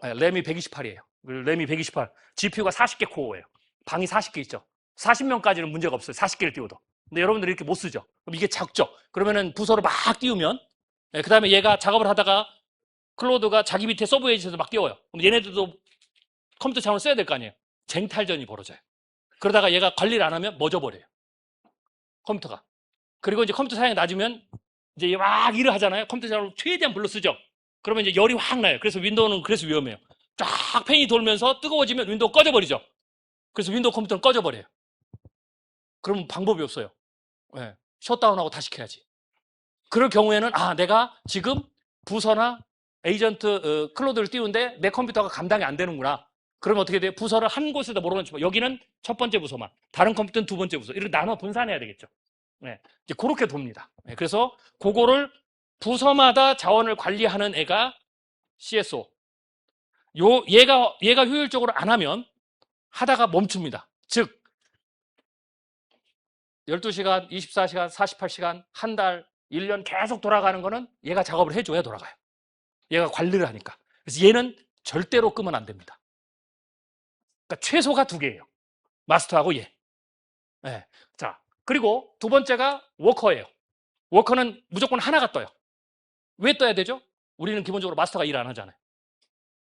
Speaker 1: 램이 128이에요. 램이 128. GPU가 40개 코어예요. 방이 40개 있죠. 40명까지는 문제가 없어요. 40개를 띄워도. 근데 여러분들이 이렇게 못 쓰죠. 그럼 이게 작죠. 그러면은 부서로 막 띄우면 그 다음에 얘가 작업을 하다가 클로드가 자기 밑에 서브 에이지에서 막 띄워요. 그럼 얘네들도 컴퓨터 자원을 써야 될 거 아니에요. 쟁탈전이 벌어져요. 그러다가 얘가 관리를 안 하면 멎어버려요. 컴퓨터가. 그리고 이제 컴퓨터 사양이 낮으면 이제 막 일을 하잖아요. 컴퓨터 자원을 최대한 불러 쓰죠. 그러면 이제 열이 확 나요. 그래서 윈도우는 그래서 위험해요. 쫙 팬이 돌면서 뜨거워지면 윈도우 꺼져버리죠. 그래서 윈도우 컴퓨터는 꺼져버려요. 그러면 방법이 없어요. 네. 셧다운하고 다시 켜야지. 그럴 경우에는 내가 지금 부서나 에이전트 클로드를 띄우는데 내 컴퓨터가 감당이 안 되는구나. 그러면 어떻게 돼요? 부서를 한 곳에다 몰아넣지. 여기는 첫 번째 부서만, 다른 컴퓨터는 두 번째 부서. 이렇게 나눠 분산해야 되겠죠. 네. 이제 그렇게 돕니다. 네. 그래서 그거를 부서마다 자원을 관리하는 애가 CSO. 얘가 효율적으로 안 하면 하다가 멈춥니다. 즉, 12시간, 24시간, 48시간, 한 달, 1년 계속 돌아가는 거는 얘가 작업을 해줘야 돌아가요. 얘가 관리를 하니까. 그래서 얘는 절대로 끄면 안 됩니다. 그러니까 최소가 두 개예요. 마스터하고 얘. 네. 자, 그리고 두 번째가 워커예요. 워커는 무조건 하나가 떠요. 왜 떠야 되죠? 우리는 기본적으로 마스터가 일 안 하잖아요.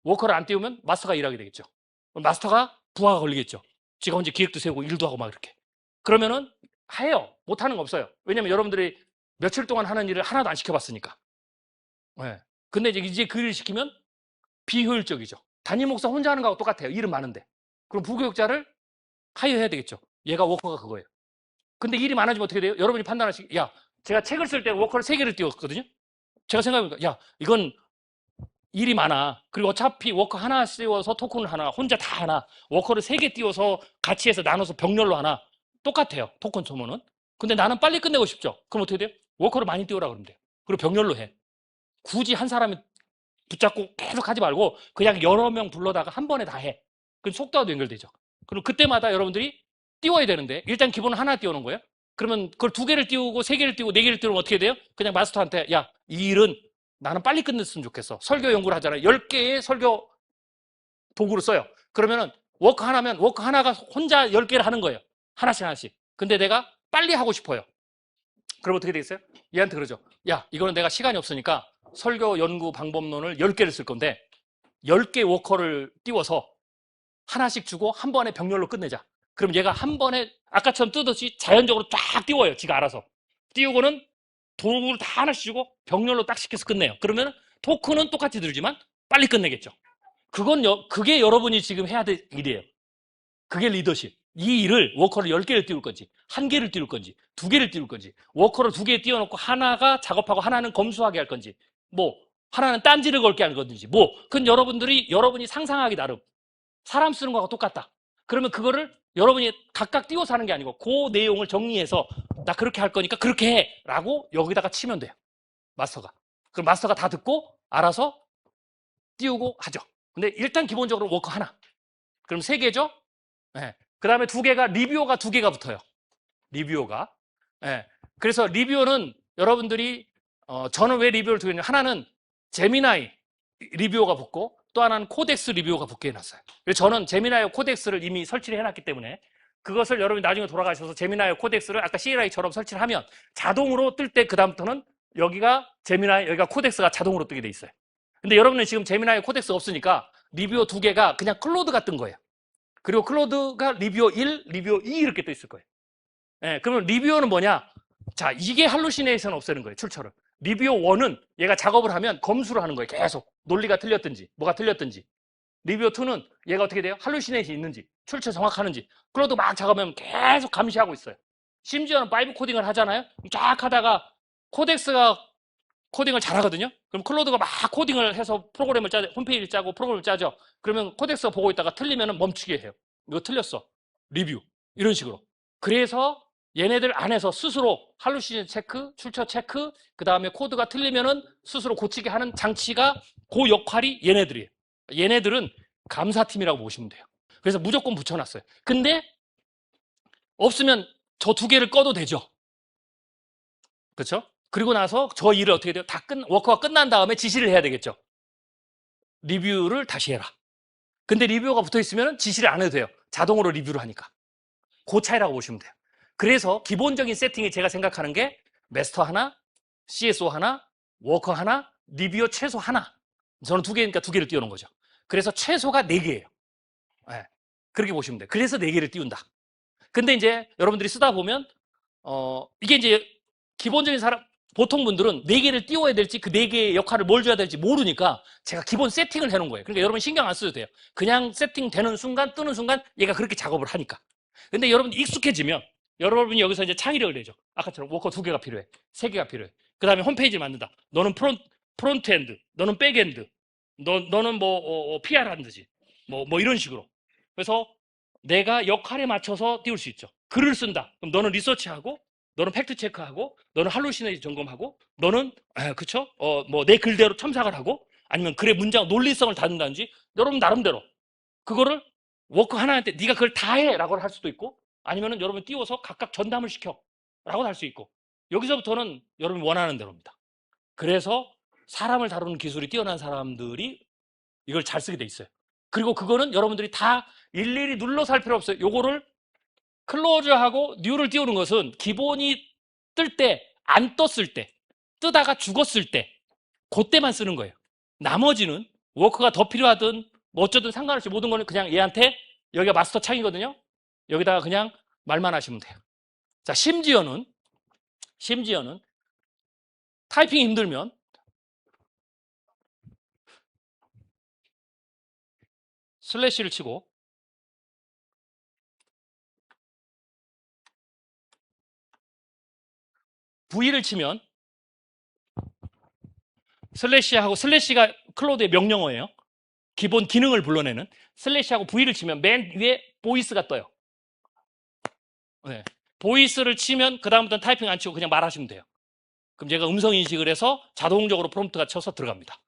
Speaker 1: 워커를 안 띄우면 마스터가 일하게 되겠죠. 마스터가 부하가 걸리겠죠. 지가 혼자 기획도 세우고 일도 하고 막 이렇게. 그러면은 해요. 못하는 거 없어요. 왜냐면 여러분들이 며칠 동안 하는 일을 하나도 안 시켜봤으니까. 네. 근데 이제 그 일을 시키면 비효율적이죠. 담임 목사 혼자 하는 거하고 똑같아요. 일은 많은데. 그럼 부교육자를 하이어해야 되겠죠. 얘가 워커가 그거예요. 근데 일이 많아지면 어떻게 돼요? 여러분이 판단하시기, 제가 책을 쓸 때 워커를 3개를 띄웠거든요. 제가 생각해보니까, 이건 일이 많아. 그리고 어차피 워커 하나 씌워서 토큰을 하나, 혼자 다 하나, 워커를 3개 띄워서 같이 해서 나눠서 병렬로 하나, 똑같아요. 토큰 소모는. 근데 나는 빨리 끝내고 싶죠. 그럼 어떻게 돼요? 워커를 많이 띄우라 그러면 돼요. 그리고 병렬로 해. 굳이 한 사람이 붙잡고 계속 하지 말고 그냥 여러 명 불러다가 한 번에 다 해. 그럼 속도와도 연결되죠. 그럼 그때마다 여러분들이 띄워야 되는데 일단 기본은 하나 띄우는 거예요. 그러면 그걸 2개를 띄우고 3개를 띄우고 4개를 띄우면 어떻게 돼요? 그냥 마스터한테 이 일은 나는 빨리 끝냈으면 좋겠어. 설교 연구를 하잖아요. 10개의 설교 도구를 써요. 그러면은 워크 하나면 워크 하나가 혼자 10개를 하는 거예요. 하나씩. 근데 내가 빨리 하고 싶어요. 그럼 어떻게 되겠어요? 얘한테 그러죠. 이거는 내가 시간이 없으니까 설교 연구 방법론을 10개를 쓸 건데 10개 워커를 띄워서 하나씩 주고 한 번에 병렬로 끝내자. 그럼 얘가 한 번에 아까처럼 뜨듯이 자연적으로 쫙 띄워요. 지가 알아서. 띄우고는 도구를 다 하나씩 주고 병렬로 딱 시켜서 끝내요. 그러면 토큰은 똑같이 들지만 빨리 끝내겠죠. 그게 여러분이 지금 해야 될 일이에요. 그게 리더십. 이 일을 워커를 10개를 띄울 건지 1개를 띄울 건지 2개를 띄울 건지 워커를 2개 띄워놓고 하나가 작업하고 하나는 검수하게 할 건지 하나는 딴지를 걸게 할 건지 그건 여러분이 상상하기 나름. 사람 쓰는 거하고 똑같다. 그러면 그거를 여러분이 각각 띄워서 하는 게 아니고 그 내용을 정리해서 나 그렇게 할 거니까 그렇게 해 라고 여기다가 치면 돼요. 마스터가. 그럼 마스터가 다 듣고 알아서 띄우고 하죠. 근데 일단 기본적으로 워커 하나. 그럼 3개죠? 네. 그 다음에 2개가 리뷰어가 2개가 붙어요. 리뷰어가. 네. 그래서 리뷰어는 여러분들이 저는 왜 리뷰어를 2개 했냐면 하나는 제미나이 리뷰어가 붙고 또 하나는 코덱스 리뷰어가 붙게 해놨어요. 그래서 저는 제미나이와 코덱스를 이미 설치를 해놨기 때문에 그것을 여러분이 나중에 돌아가셔서 제미나이와 코덱스를 아까 CLI처럼 설치를 하면 자동으로 뜰 때 그 다음부터는 여기가 제미나이, 여기가 코덱스가 자동으로 뜨게 돼 있어요. 근데 여러분은 지금 제미나이 코덱스가 없으니까 리뷰어 2개가 그냥 클로드가 뜬 거예요. 그리고 클로드가 리뷰어 1, 리뷰어 2 이렇게 떠 있을 거예요. 네, 그러면 리뷰어는 뭐냐? 자, 이게 할루시네이션 없애는 거예요. 출처를. 리뷰어 1은 얘가 작업을 하면 검수를 하는 거예요. 계속. 논리가 틀렸든지, 뭐가 틀렸든지. 리뷰어 2는 얘가 어떻게 돼요? 할루시네이션이 있는지, 출처 정확하는지. 클로드 막 작업하면 계속 감시하고 있어요. 심지어는 5 코딩을 하잖아요? 쫙 하다가 코덱스가 코딩을 잘하거든요? 그럼 클로드가 막 코딩을 해서 프로그램을 짜죠. 홈페이지를 짜고 프로그램을 짜죠. 그러면 코덱스가 보고 있다가 틀리면 멈추게 해요. 이거 틀렸어. 리뷰. 이런 식으로. 그래서 얘네들 안에서 스스로 할루시네이션 체크, 출처 체크, 그 다음에 코드가 틀리면은 스스로 고치게 하는 장치가 그 역할이 얘네들이에요. 얘네들은 감사팀이라고 보시면 돼요. 그래서 무조건 붙여놨어요. 근데 없으면 저 2개를 꺼도 되죠. 그렇죠? 그리고 나서 저 일을 어떻게 돼요? 워크가 끝난 다음에 지시를 해야 되겠죠. 리뷰를 다시 해라. 근데 리뷰가 붙어 있으면 지시를 안 해도 돼요. 자동으로 리뷰를 하니까. 그 차이라고 보시면 돼요. 그래서 기본적인 세팅이 제가 생각하는 게 마스터 하나, CSO 하나, 워커 하나, 리뷰어 최소 하나. 저는 두 개니까 두 개를 띄우는 거죠. 그래서 최소가 네 개예요. 네. 그렇게 보시면 돼요. 그래서 네 개를 띄운다. 근데 이제 여러분들이 쓰다 보면 이게 이제 기본적인 보통 분들은 네 개를 띄워야 될지 그 네 개의 역할을 뭘 줘야 될지 모르니까 제가 기본 세팅을 해놓은 거예요. 그러니까 여러분 신경 안 써도 돼요. 그냥 세팅되는 순간, 뜨는 순간 얘가 그렇게 작업을 하니까. 근데 여러분이 익숙해지면 여러분이 여기서 이제 창의력을 내죠. 아까처럼 워커 두 개가 필요해. 세 개가 필요해. 그 다음에 홈페이지를 만든다. 너는 프론트엔드, 너는 백엔드, 너는 뭐 PR 한다지. 뭐 이런 식으로. 그래서 내가 역할에 맞춰서 띄울 수 있죠. 글을 쓴다. 그럼 너는 리서치하고, 너는 팩트 체크하고, 너는 할루시네이션 점검하고, 너는 그쵸? 뭐 내 글대로 첨삭을 하고, 아니면 글의 문장 논리성을 다룬다든지, 여러분 나름대로 그거를 워크 하나한테 네가 그걸 다 해라고 할 수도 있고, 아니면은 여러분 띄워서 각각 전담을 시켜라고 할 수 있고, 여기서부터는 여러분이 원하는 대로입니다. 그래서 사람을 다루는 기술이 뛰어난 사람들이 이걸 잘 쓰게 돼 있어요. 그리고 그거는 여러분들이 다 일일이 눌러서 할 필요 없어요. 요거를 클로즈하고 뉴를 띄우는 것은 기본이 뜰 때, 안 떴을 때, 뜨다가 죽었을 때, 그때만 쓰는 거예요. 나머지는 워크가 더 필요하든 뭐 어쩌든 상관없이 모든 거는 그냥 얘한테 여기가 마스터 창이거든요. 여기다가 그냥 말만 하시면 돼요. 자, 심지어는 타이핑이 힘들면 슬래시를 치고 V를 치면 슬래시가 클로드의 명령어예요. 기본 기능을 불러내는 슬래시하고 V를 치면 맨 위에 보이스가 떠요. 네. 보이스를 치면 그 다음부터는 타이핑 안 치고 그냥 말하시면 돼요. 그럼 얘가 음성 인식을 해서 자동적으로 프롬프트가 쳐서 들어갑니다.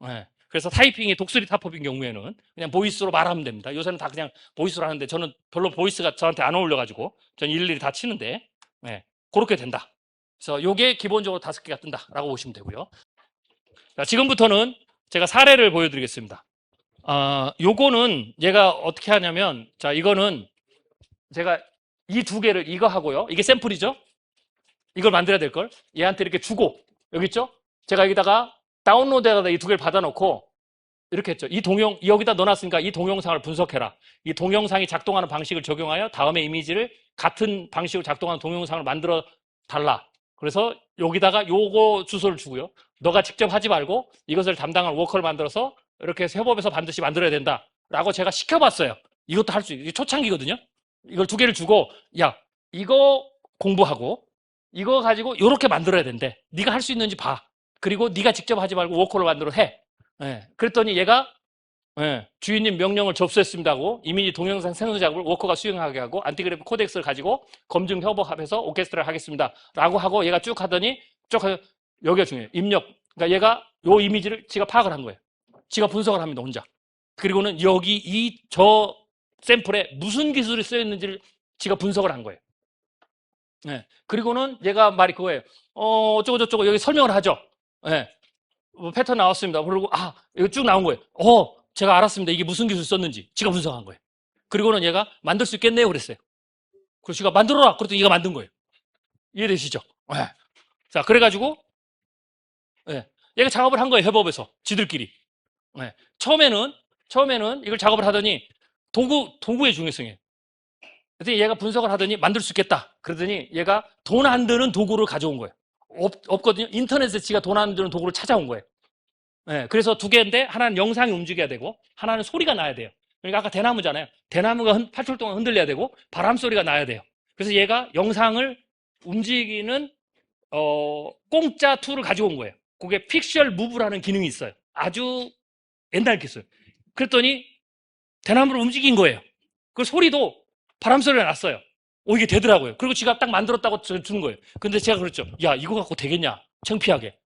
Speaker 1: 네. 그래서 타이핑이 독수리 타법인 경우에는 그냥 보이스로 말하면 됩니다. 요새는 다 그냥 보이스로 하는데 저는 별로 보이스가 저한테 안 어울려가지고 저는 일일이 다 치는데 네. 그렇게 된다. 그래서 요게 기본적으로 5개가 뜬다라고 보시면 되고요. 자, 지금부터는 제가 사례를 보여드리겠습니다. 요거는 얘가 어떻게 하냐면, 자, 이거는 제가 이 두 개를 이거 하고요. 이게 샘플이죠? 이걸 만들어야 될 걸. 얘한테 이렇게 주고, 여기 있죠? 제가 여기다가 다운로드에다가 이 두 개를 받아놓고, 이렇게 했죠. 여기다 넣어놨으니까 이 동영상을 분석해라. 이 동영상이 작동하는 방식을 적용하여 다음에 이미지를 같은 방식으로 작동하는 동영상을 만들어 달라. 그래서 여기다가 요거 주소를 주고요. 너가 직접 하지 말고 이것을 담당한 워커를 만들어서 이렇게 해서 협업해서 반드시 만들어야 된다. 라고 제가 시켜봤어요. 이것도 할 수 있어요. 이게 초창기거든요. 이걸 두 개를 주고, 야, 이거 공부하고 이거 가지고 이렇게 만들어야 된대. 네가 할 수 있는지 봐. 그리고 네가 직접 하지 말고 워커를 만들어 해. 예, 그랬더니 얘가 주인님 명령을 접수했습니다고 이미지 동영상 생성 작업을 워커가 수행하게 하고 안티그래프 코덱스를 가지고 검증 협업해서 오케스트라를 하겠습니다. 라고 하고 얘가 쭉 하더니 여기가 중요해요. 입력. 그러니까 얘가 요 이미지를 지가 파악을 한 거예요. 지가 분석을 합니다. 혼자. 그리고는 여기 저 샘플에 무슨 기술이 쓰였는지를 지가 분석을 한 거예요. 네. 그리고는 얘가 말이 그거예요. 어쩌고 저쩌고 여기 설명을 하죠. 네. 패턴 나왔습니다. 그리고 이거 쭉 나온 거예요. 제가 알았습니다. 이게 무슨 기술 썼는지 지가 분석한 거예요. 그리고는 얘가 만들 수 있겠네요 그랬어요. 그래서 지가 만들어라 그랬더니 얘가 만든 거예요. 이해되시죠? 네. 자, 그래가지고 얘가 작업을 한 거예요. 협업에서 지들끼리. 네. 처음에는 이걸 작업을 하더니 도구의 중요성이에요. 그랬더니 얘가 분석을 하더니 만들 수 있겠다. 그러더니 얘가 돈 안 드는 도구를 가져온 거예요. 없거든요. 인터넷에 지가 돈 안 드는 도구를 찾아온 거예요. 네, 그래서 두 개인데 하나는 영상이 움직여야 되고 하나는 소리가 나야 돼요. 그러니까 아까 대나무잖아요. 대나무가 8초 동안 흔들려야 되고 바람 소리가 나야 돼요. 그래서 얘가 영상을 움직이는 공짜 툴을 가지고 온 거예요. 그게 픽셜 무브라는 기능이 있어요. 아주 옛날 기술. 그랬더니 대나무를 움직인 거예요. 그 소리도 바람 소리가 났어요. 이게 되더라고요. 그리고 지가 딱 만들었다고 주는 거예요. 근데 제가 그랬죠. 야, 이거 갖고 되겠냐? 창피하게.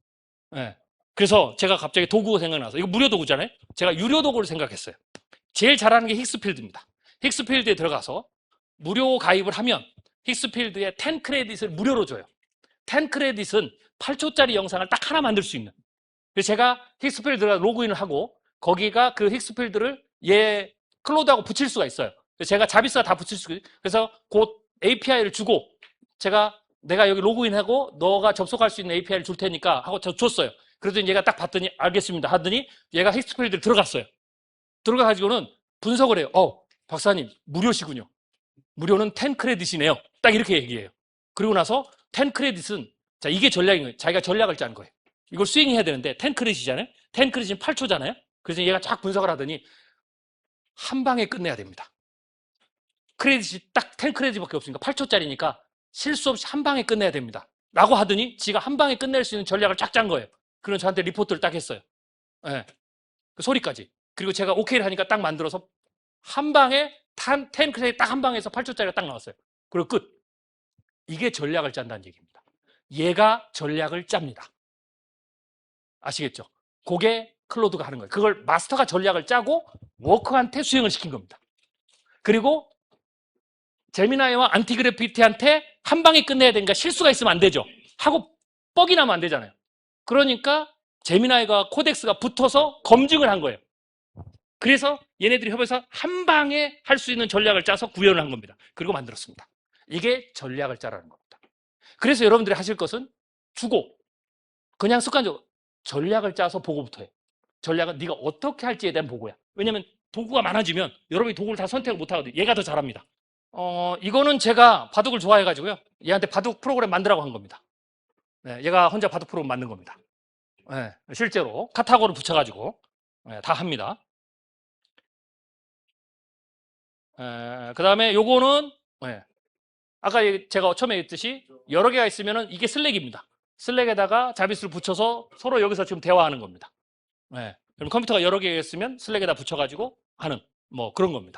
Speaker 1: 네. 그래서 제가 갑자기 도구가 생각나서 이거 무료 도구잖아요. 제가 유료 도구를 생각했어요. 제일 잘하는 게 힉스필드입니다. 힉스필드에 들어가서 무료 가입을 하면 힉스필드에 10 크레딧을 무료로 줘요. 10 크레딧은 8초짜리 영상을 딱 하나 만들 수 있는. 그래서 제가 힉스필드가 로그인을 하고 거기가 그 힉스필드를 얘 클로드하고 붙일 수가 있어요. 그래서 제가 자비스가 다 붙일 수 있어요. 그래서 곧 API를 주고 내가 여기 로그인하고 너가 접속할 수 있는 API를 줄 테니까 하고 저 줬어요. 그래서 얘가 딱 봤더니 알겠습니다 하더니 얘가 힉스필드를 들어갔어요. 들어가가지고는 분석을 해요. 박사님 무료시군요. 무료는 10 크레딧이네요. 딱 이렇게 얘기해요. 그리고 나서 10 크레딧은 자 이게 전략인 거예요. 자기가 전략을 짠 거예요. 이걸 스윙해야 되는데 10 크레딧이잖아요. 10 크레딧은 8초잖아요. 그래서 얘가 쫙 분석을 하더니 한 방에 끝내야 됩니다. 크레딧이 딱 10 크레딧밖에 없으니까 8초짜리니까 실수 없이 한 방에 끝내야 됩니다. 라고 하더니 지가 한 방에 끝낼 수 있는 전략을 쫙 짠 거예요. 그럼 저한테 리포트를 딱 했어요. 네. 그 소리까지. 그리고 제가 오케이를 하니까 딱 만들어서 한 방에 10 크레딧 딱 한 방에서 8초짜리가 딱 나왔어요. 그리고 끝. 이게 전략을 짠다는 얘기입니다. 얘가 전략을 짭니다. 아시겠죠? 그게 클로드가 하는 거예요. 그걸 마스터가 전략을 짜고 워커한테 수행을 시킨 겁니다. 그리고 제미나이와 안티그래피티한테 한 방에 끝내야 되니까 실수가 있으면 안 되죠. 하고 뻑이 나면 안 되잖아요. 그러니까 제미나이가 코덱스가 붙어서 검증을 한 거예요. 그래서 얘네들이 협업해서 한 방에 할 수 있는 전략을 짜서 구현을 한 겁니다. 그리고 만들었습니다. 이게 전략을 짜라는 겁니다. 그래서 여러분들이 하실 것은 주고 그냥 습관적으로 전략을 짜서 보고부터 해. 전략은 네가 어떻게 할지에 대한 보고야. 왜냐면 도구가 많아지면 여러분이 도구를 다 선택을 못 하거든요. 얘가 더 잘합니다. 이거는 제가 바둑을 좋아해가지고요. 얘한테 바둑 프로그램 만들라고 한 겁니다. 네, 얘가 혼자 바둑 프로그램 만든 겁니다. 네, 실제로 카타고를 붙여가지고 다 합니다. 그 다음에 요거는 아까 제가 처음에 했듯이 여러 개가 있으면 이게 슬랙입니다. 슬랙에다가 자비스를 붙여서 서로 여기서 지금 대화하는 겁니다. 그럼 컴퓨터가 여러 개가 있으면 슬랙에다 붙여가지고 하는 뭐 그런 겁니다.